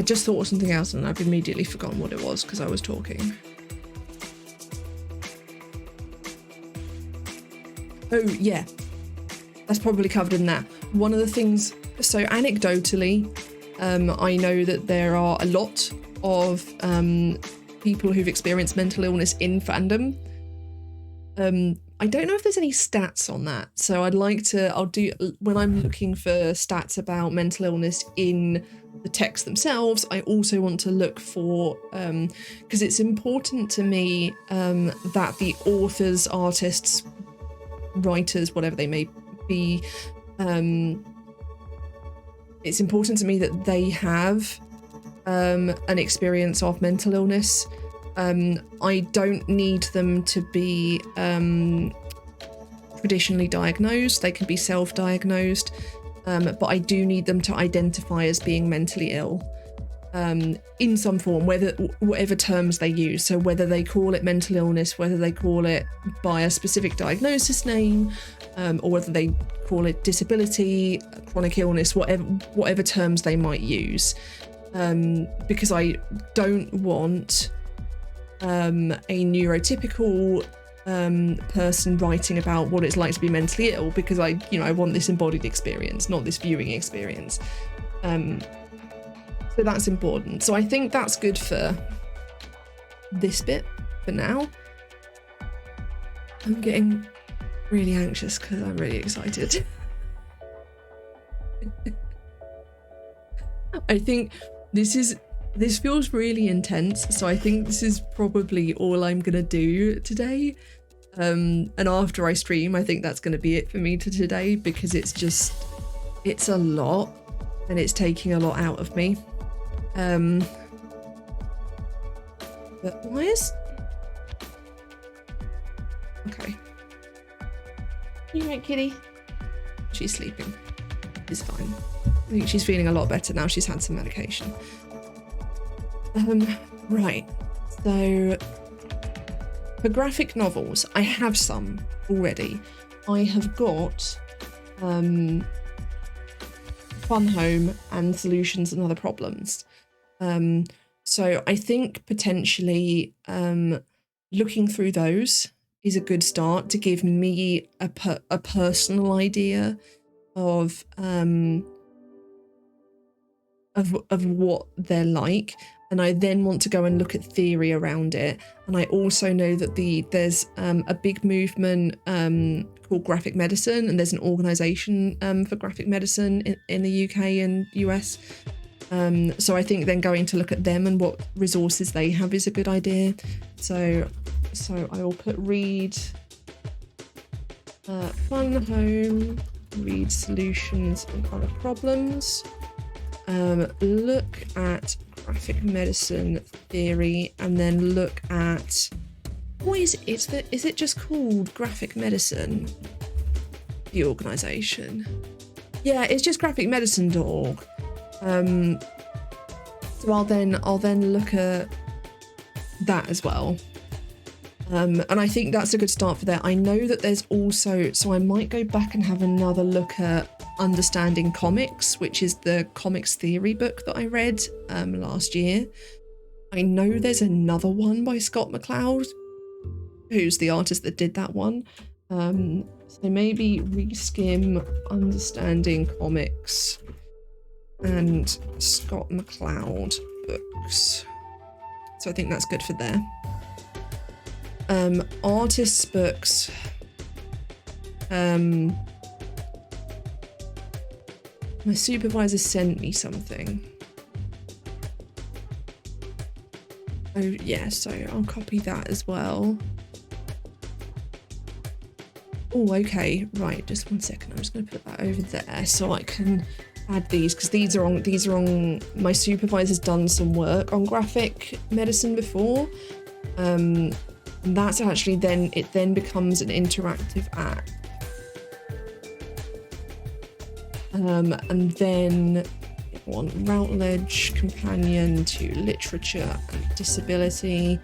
just thought of something else and I've immediately forgotten what it was because I was talking. Oh yeah, that's probably covered in that. One of the things, so anecdotally, I know that there are a lot of people who've experienced mental illness in fandom. I don't know if there's any stats on that, so I'll do, when I'm looking for stats about mental illness in the text themselves, I also want to look for, because it's important to me that the authors, artists, writers, whatever they may be, it's important to me that they have an experience of mental illness. I don't need them to be traditionally diagnosed. They can be self-diagnosed, but I do need them to identify as being mentally ill in some form, whatever terms they use. So whether they call it mental illness, whether they call it by a specific diagnosis name, or whether they call it disability, chronic illness, whatever terms they might use, because I don't want a neurotypical person writing about what it's like to be mentally ill, because I want this embodied experience, not this viewing experience. So that's important. So I think that's good for this bit for now. I'm getting really anxious because I'm really excited. I think this feels really intense, so I think this is probably all I'm gonna do today. And after I stream, I think that's gonna be it for me today, because it's a lot and it's taking a lot out of me. But why is... Okay. You right, kitty? She's sleeping. It's fine. I think she's feeling a lot better now. She's had some medication. Right. So, for graphic novels, I have some already. I have got Fun Home and Solutions and Other Problems. So I think potentially looking through those is a good start to give me a personal idea of what they're like, and I then want to go and look at theory around it. And I also know that there's a big movement called graphic medicine, and there's an organisation for graphic medicine in the UK and US. So I think then going to look at them and what resources they have is a good idea. So I will put read Fun Home, read Solutions and Other Problems, look at graphic medicine theory, and then look at, what is it? Is it just called graphic medicine? The organisation? Yeah, it's just graphicmedicine.org. So I'll then look at that as well. And I think that's a good start for that. I know that there's also, so I might go back and have another look at Understanding Comics, which is the comics theory book that I read last year. I know there's another one by Scott McCloud, who's the artist that did that one. So maybe reskim Understanding Comics and Scott McCloud books. So I think that's good for there. Artists' books. My supervisor sent me something. Oh yeah, so I'll copy that as well. Oh, okay, right, just one second. I'm just gonna put that over there so I can add these, because these are on my supervisor's done some work on graphic medicine before. And that's actually then becomes an interactive app. And then I want Routledge companion to literature and disability,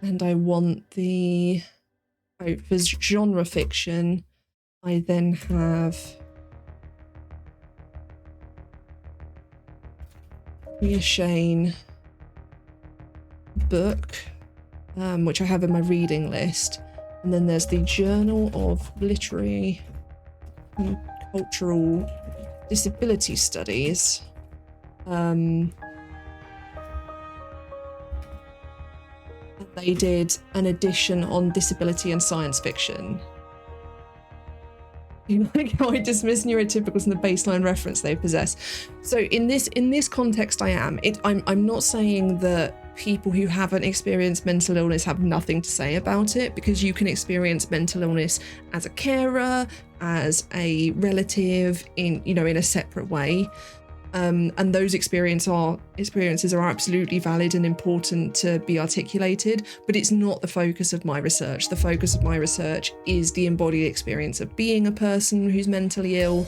and I want the for genre fiction. I then have Mia Shane book, which I have in my reading list, and then there's the Journal of Literary and Cultural Disability Studies. They did an edition on disability and science fiction. You like how I dismiss neurotypicals and the baseline reference they possess. So in this context, I'm not saying that people who haven't experienced mental illness have nothing to say about it, because you can experience mental illness as a carer, as a relative, in a separate way. And those experiences are absolutely valid and important to be articulated, but it's not the focus of my research. The focus of my research is the embodied experience of being a person who's mentally ill.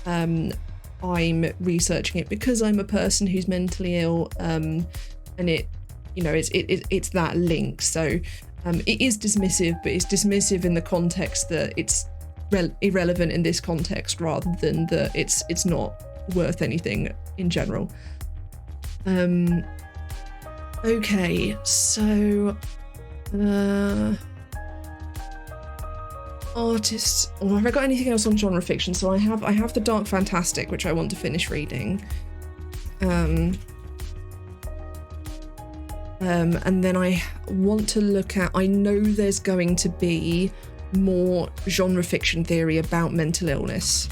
I'm researching it because I'm a person who's mentally ill, and it's that link. So it is dismissive, but it's dismissive in the context that it's irrelevant in this context, rather than that it's not worth anything in general. Okay, so artists, or have I got anything else on genre fiction? So I have the Dark Fantastic, which I want to finish reading, and then I want to look at, I know there's going to be more genre fiction theory about mental illness.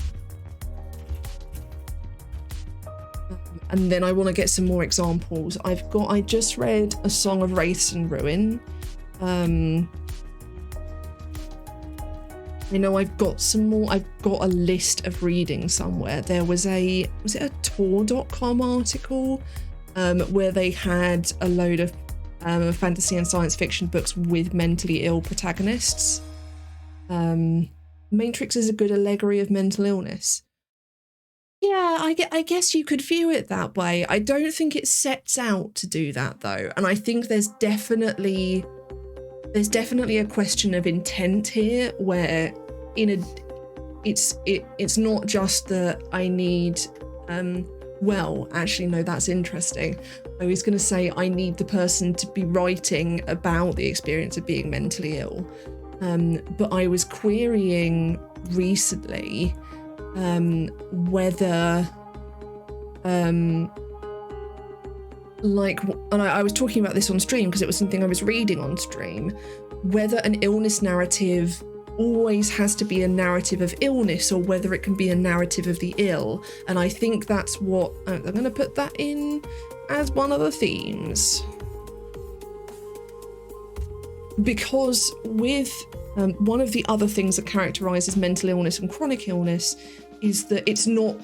And then I want to get some more examples. I just read A Song of Wraiths and Ruin. I know I've got some more. I've got a list of reading somewhere. There was it a Tor.com article where they had a load of fantasy and science fiction books with mentally ill protagonists. Matrix is a good allegory of mental illness. Yeah, I guess you could view it that way. I don't think it sets out to do that, though, and I think there's definitely a question of intent here, where it's not just that I need well, actually no, that's interesting. I was going to say I need the person to be writing about the experience of being mentally ill, but I was querying recently whether and I was talking about this on stream because it was something I was reading on stream, whether an illness narrative always has to be a narrative of illness or whether it can be a narrative of the ill. And I think that's what I'm going to put that in as one of the themes, because with one of the other things that characterizes mental illness and chronic illness is that it's not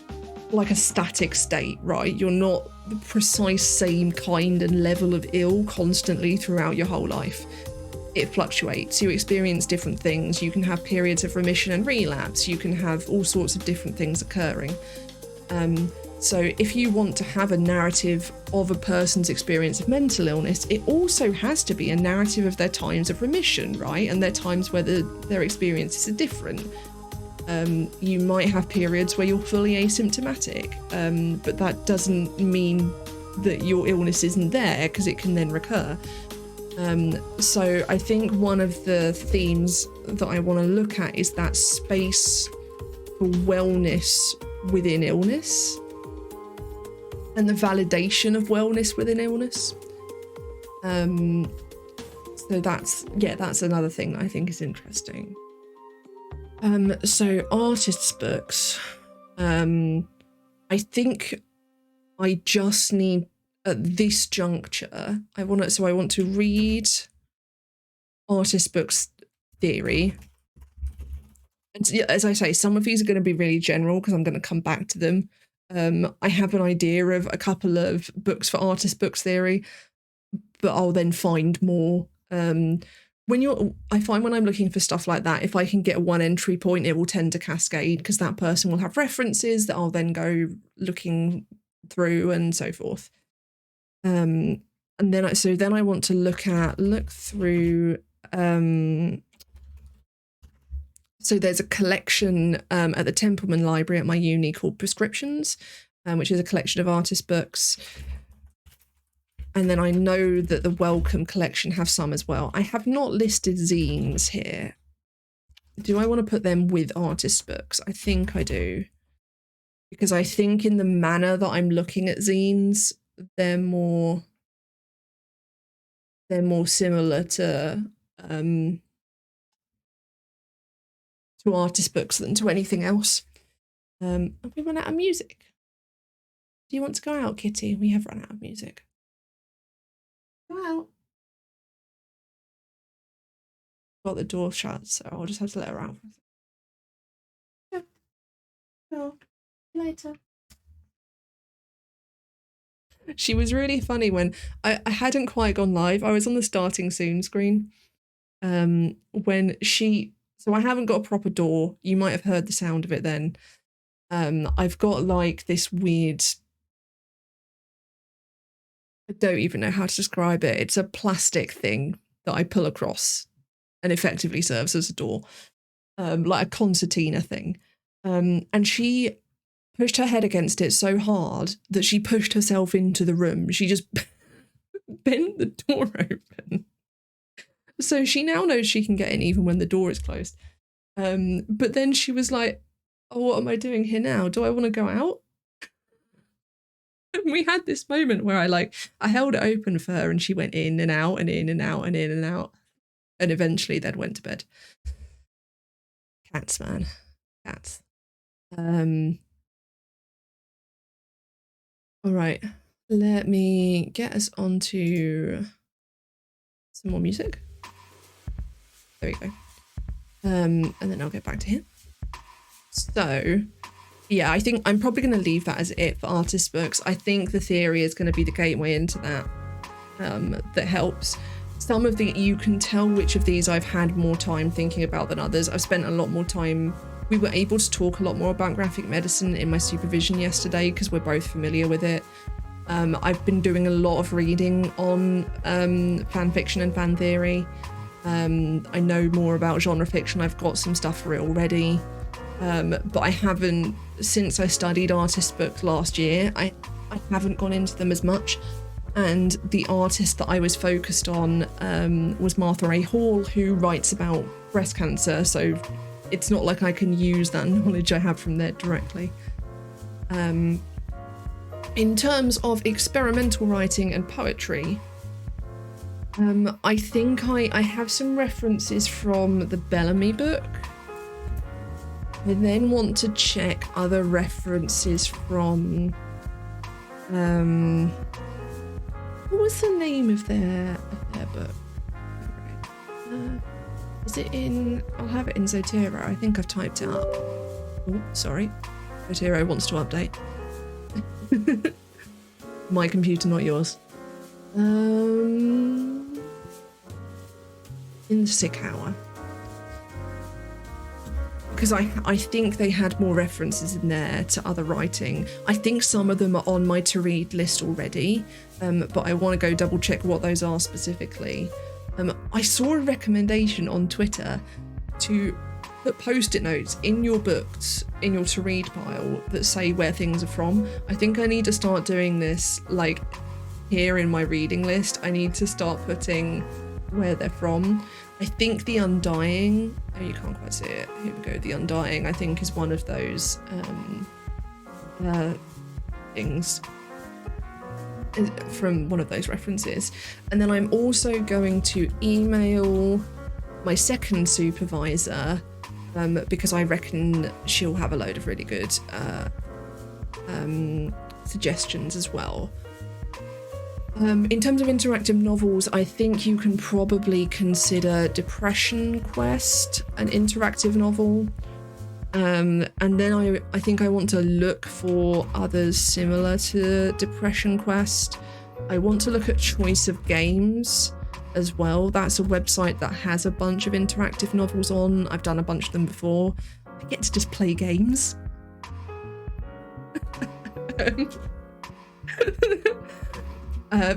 like a static state, right? You're not the precise same kind and level of ill constantly throughout your whole life. It fluctuates. You experience different things. You can have periods of remission and relapse. You can have all sorts of different things occurring. So if you want to have a narrative of a person's experience of mental illness, it also has to be a narrative of their times of remission, right? And their times where their experiences are different. You might have periods where you're fully asymptomatic, but that doesn't mean that your illness isn't there, because it can then recur. So I think one of the themes that I want to look at is that space for wellness within illness and the validation of wellness within illness. So that's another thing that I think is interesting. So artists' books. I think I just need, at this juncture, I want to read artist books theory. And as I say, some of these are going to be really general because I'm going to come back to them. I have an idea of a couple of books for artist books theory, but I'll then find more. I find when I'm looking for stuff like that, if I can get one entry point, it will tend to cascade because that person will have references that I'll then go looking through and so forth. And then I want to look through. So there's a collection at the Templeman Library at my uni called Prescriptions, which is a collection of artist books. And then I know that the Welcome collection have some as well. I have not listed zines here. Do I want to put them with artist books? I think I do. Because I think in the manner that I'm looking at zines, they're more similar to artist books than to anything else. Have we run out of music? Do you want to go out, Kitty? We have run out of music. Go out. Got the door shut, so I'll just have to let her out. Yeah. Well, later. She was really funny when I hadn't quite gone live. I was on the starting soon screen. When so I haven't got a proper door. You might have heard the sound of it then. I've got like this weird, I don't even know how to describe it. It's a plastic thing that I pull across and effectively serves as a door, like a concertina thing. And she pushed her head against it so hard that she pushed herself into the room. She just bent the door open. So she now knows she can get in even when the door is closed. But then she was like, oh, what am I doing here now? Do I want to go out? And we had this moment where I held it open for her and she went in and out and in and out and in and out. And eventually then went to bed. Cats, man. Cats. All right. Let me get us onto some more music. There we go. And then I'll get back to him. So, yeah, I think I'm probably going to leave that as it for artist books. I think the theory is going to be the gateway into that. That helps. Some of you can tell which of these I've had more time thinking about than others. I've spent a lot more time. We were able to talk a lot more about graphic medicine in my supervision yesterday because we're both familiar with it. I've been doing a lot of reading on fan fiction and fan theory. I know more about genre fiction. I've got some stuff for it already. But I haven't, since I studied artist books last year, I haven't gone into them as much. And the artist that I was focused on was Martha A. Hall, who writes about breast cancer. So it's not like I can use that knowledge I have from there directly. In terms of experimental writing and poetry, I think I have some references from the Bellamy book. I then want to check other references from what was the name of their book? Is it in, I'll have it in Zotero. I think I've typed it up. Oh, sorry. Zotero wants to update. My computer, not yours. In the sick hour. Because I think they had more references in there to other writing. I think some of them are on my to read list already, but I want to go double check what those are specifically. I saw a recommendation on Twitter to put post-it notes in your books, in your to read pile, that say where things are from. I think I need to start doing this, like here in my reading list. I need to start putting where they're from. I think The Undying, oh, you can't quite see it, here we go, The Undying, I think is one of those things from one of those references. And then I'm also going to email my second supervisor because I reckon she'll have a load of really good suggestions as well. In terms of interactive novels, I think you can probably consider Depression Quest an interactive novel. And then I think I want to look for others similar to Depression Quest. I want to look at Choice of Games as well. That's a website that has a bunch of interactive novels on. I've done a bunch of them before. I get to just play games.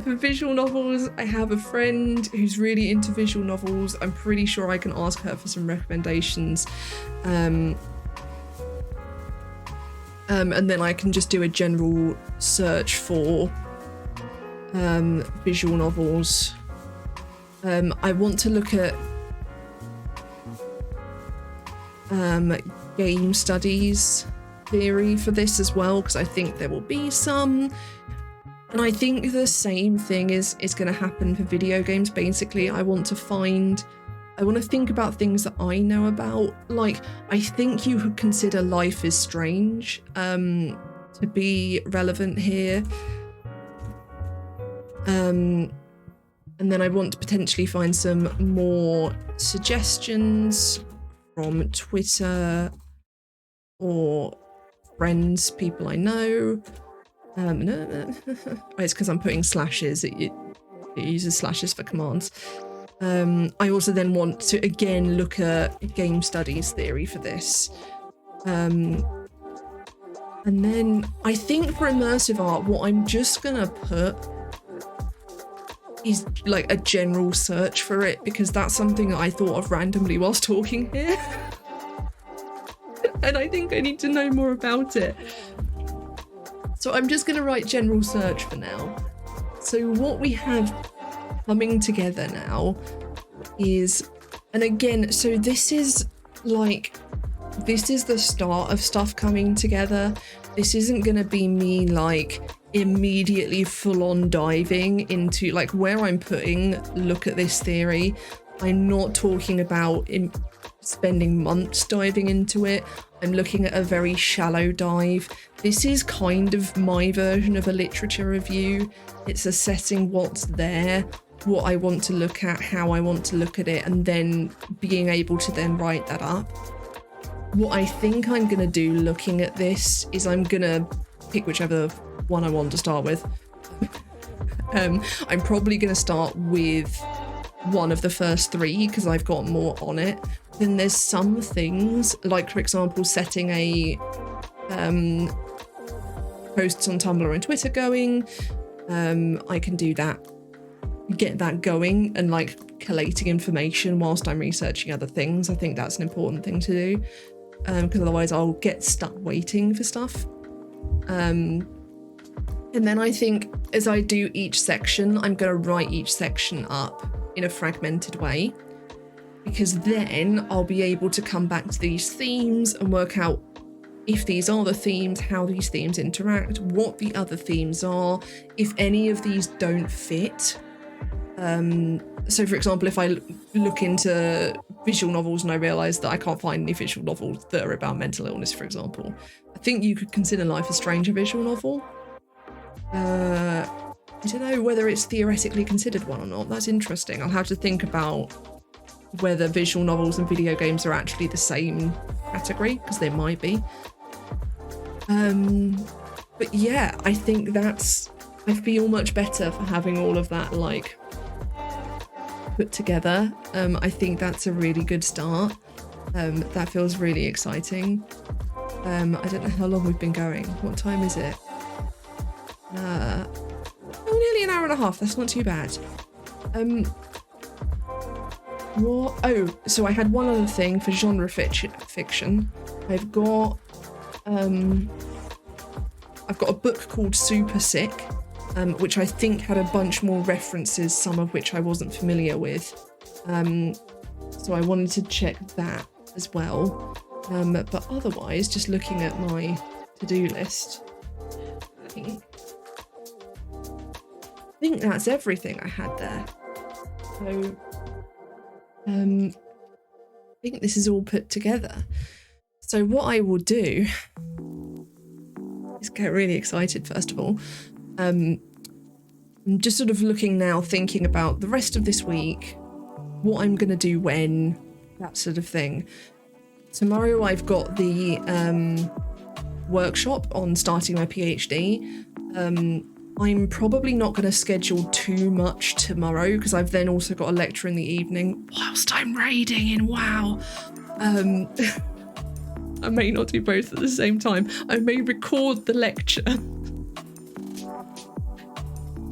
For visual novels, I have a friend who's really into visual novels. I'm pretty sure I can ask her for some recommendations. And then I can just do a general search for visual novels. I want to look at game studies theory for this as well, because I think there will be some. And I think the same thing is going to happen for video games. Basically, I want to think about things that I know about. Like, I think you could consider Life is Strange to be relevant here. And then I want to potentially find some more suggestions from Twitter or friends, people I know. No. It's because I'm putting slashes. It uses slashes for commands. I also then want to again look at game studies theory for this. And then I think for immersive art, what I'm just gonna put is like a general search for it, because that's something that I thought of randomly whilst talking here. And I think I need to know more about it. So I'm just going to write general search for now. So what we have coming together now is, and again, so this is the start of stuff coming together. This isn't going to be me like immediately full on diving into like where I'm putting look at this theory. I'm not talking about spending months diving into it. I'm looking at a very shallow dive. This is kind of my version of a literature review. It's assessing what's there, what I want to look at, how I want to look at it, and then being able to then write that up. What I think I'm going to do looking at this is I'm going to pick whichever one I want to start with. I'm probably going to start with one of the first three because I've got more on it. Then there's some things, like for example, setting a posts on Tumblr and Twitter going. I can do that, get that going and like collating information whilst I'm researching other things. I think that's an important thing to do, because otherwise I'll get stuck waiting for stuff. And then I think as I do each section, I'm going to write each section up in a fragmented way, because then I'll be able to come back to these themes and work out if these are the themes, how these themes interact, what the other themes are, if any of these don't fit. So for example, if I look into visual novels and I realise that I can't find any visual novels that are about mental illness, for example, I think you could consider Life is Strange a visual novel. I don't know whether it's theoretically considered one or not. That's interesting. I'll have to think about whether visual novels and video games are actually the same category, because they might be. But yeah, I think I feel much better for having all of that like put together. I think that's a really good start. That feels really exciting. I don't know how long we've been going. What time is it? Nearly an hour and a half. That's not too bad. What? Oh, so I had one other thing for genre fiction. I've got a book called Super Sick, which I think had a bunch more references, some of which I wasn't familiar with. So I wanted to check that as well. But otherwise, just looking at my to-do list, I think that's everything I had there. So I think this is all put together. So what I will do is get really excited, first of all. I'm just sort of looking now, thinking about the rest of this week, what I'm going to do when, that sort of thing. Tomorrow I've got the workshop on starting my PhD. I'm probably not going to schedule too much tomorrow because I've then also got a lecture in the evening whilst I'm raiding in WoW. I may not do both at the same time. I may record the lecture.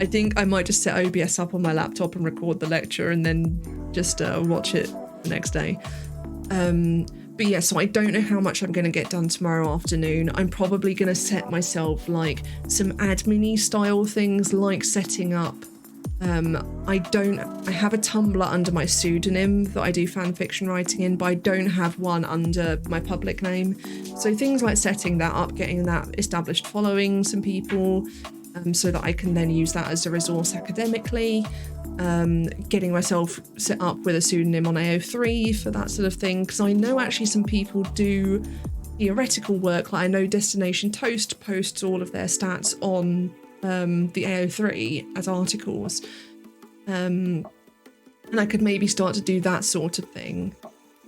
I think I might just set OBS up on my laptop and record the lecture and then just watch it the next day. But yeah, so I don't know how much I'm going to get done tomorrow afternoon. I'm probably going to set myself like some admin-y style things like setting up. I have a Tumblr under my pseudonym that I do fan fiction writing in, but I don't have one under my public name. So things like setting that up, getting that established, following some people, so that I can then use that as a resource academically. Getting myself set up with a pseudonym on AO3 for that sort of thing, because I know actually some people do theoretical work. Like I know Destination Toast posts all of their stats on the AO3 as articles, and I could maybe start to do that sort of thing,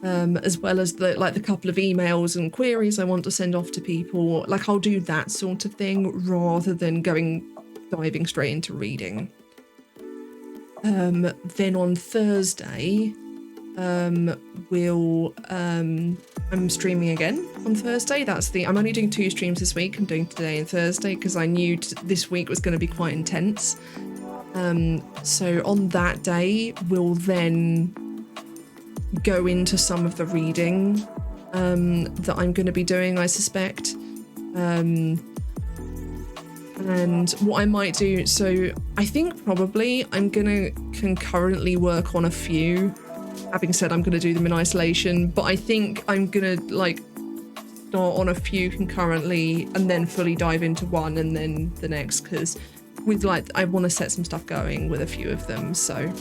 as well as the couple of emails and queries I want to send off to people. Like I'll do that sort of thing rather than diving straight into reading. Then on Thursday, I'm streaming again on Thursday. I'm only doing 2 streams this week. I'm doing today and Thursday because I knew this week was going to be quite intense. So on that day, we'll then go into some of the reading that I'm going to be doing, I suspect. And what I might do, so I think probably I'm going to concurrently work on a few. Having said I'm going to do them in isolation, but I think I'm going to like start on a few concurrently and then fully dive into one and then the next, because I want to set some stuff going with a few of them, so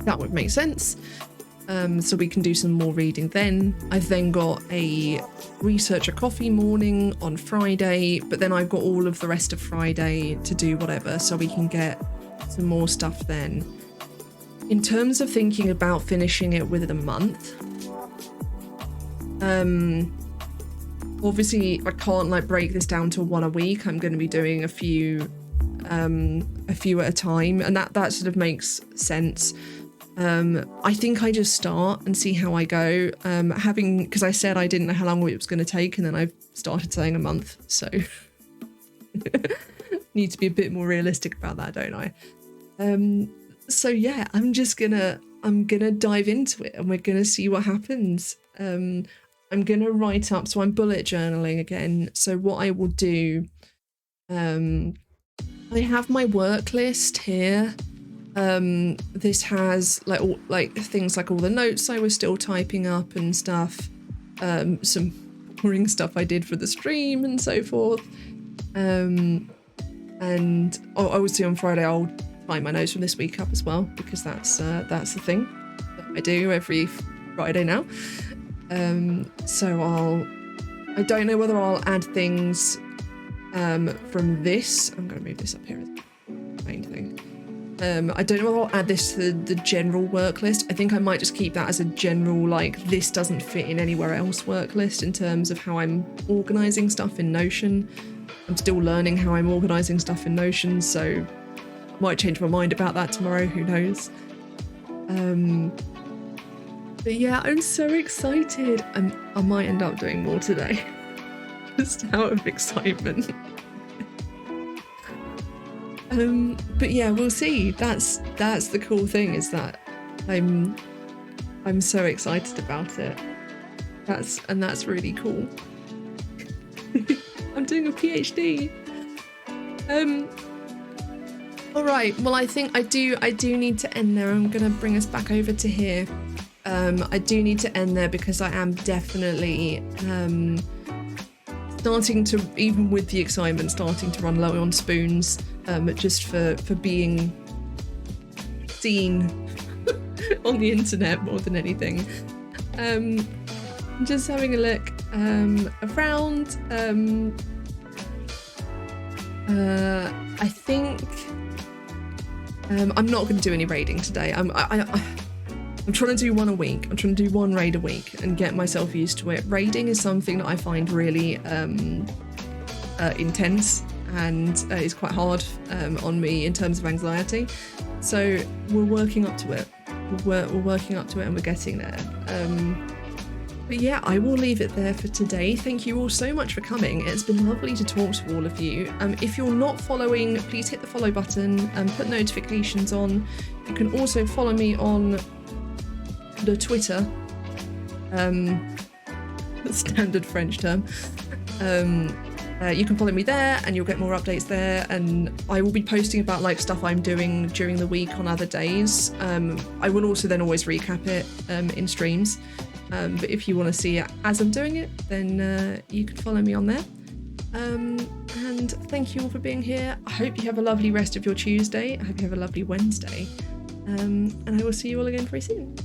that would make sense. So we can do some more reading then. I've then got a researcher coffee morning on Friday, but then I've got all of the rest of Friday to do whatever, so we can get some more stuff then. In terms of thinking about finishing it within a month, obviously I can't like break this down to one a week. I'm going to be doing a few at a time, and that sort of makes sense. I think I just start and see how I go, because I said I didn't know how long it was going to take, and then I started saying a month, so need to be a bit more realistic about that, don't I? So yeah, I'm gonna dive into it and we're gonna see what happens. I'm gonna write up, so I'm bullet journaling again. So what I will do, I have my work list here. This has like things like all the notes I was still typing up and stuff, some boring stuff I did for the stream and so forth. And obviously on Friday I'll type my notes from this week up as well, because that's the thing that I do every Friday now. So I don't know whether I'll add things from this. I'm going to move this up here as the main thing. I don't know whether I'll add this to the general work list. I think I might just keep that as a general, like, this doesn't fit in anywhere else work list in terms of how I'm organising stuff in Notion. I'm still learning how I'm organising stuff in Notion, so I might change my mind about that tomorrow, who knows. But yeah, I'm so excited. I might end up doing more today, just out of excitement. But yeah, we'll see. That's the cool thing, is that I'm so excited about it. That's really cool. I'm doing a PhD. All right. Well, I think I do need to end there. I'm gonna bring us back over to here. I do need to end there because I am definitely starting to, even with the excitement, starting to run low on spoons. Just for being seen on the internet more than anything. Just having a look around. I think I'm not going to do any raiding today. I'm trying to do one a week. I'm trying to do one raid a week and get myself used to it. Raiding is something that I find really intense and is quite hard on me in terms of anxiety. So we're working up to it. We're working up to it and we're getting there. But yeah, I will leave it there for today. Thank you all so much for coming. It's been lovely to talk to all of you. If you're not following, please hit the follow button and put notifications on. You can also follow me on the Twitter, standard French term. You can follow me there and you'll get more updates there, and I will be posting about like stuff I'm doing during the week on other days. I will also then always recap it in streams. But if you want to see it as I'm doing it, then you can follow me on there. And thank you all for being here. I hope you have a lovely rest of your Tuesday. I hope you have a lovely Wednesday. And I will see you all again very soon.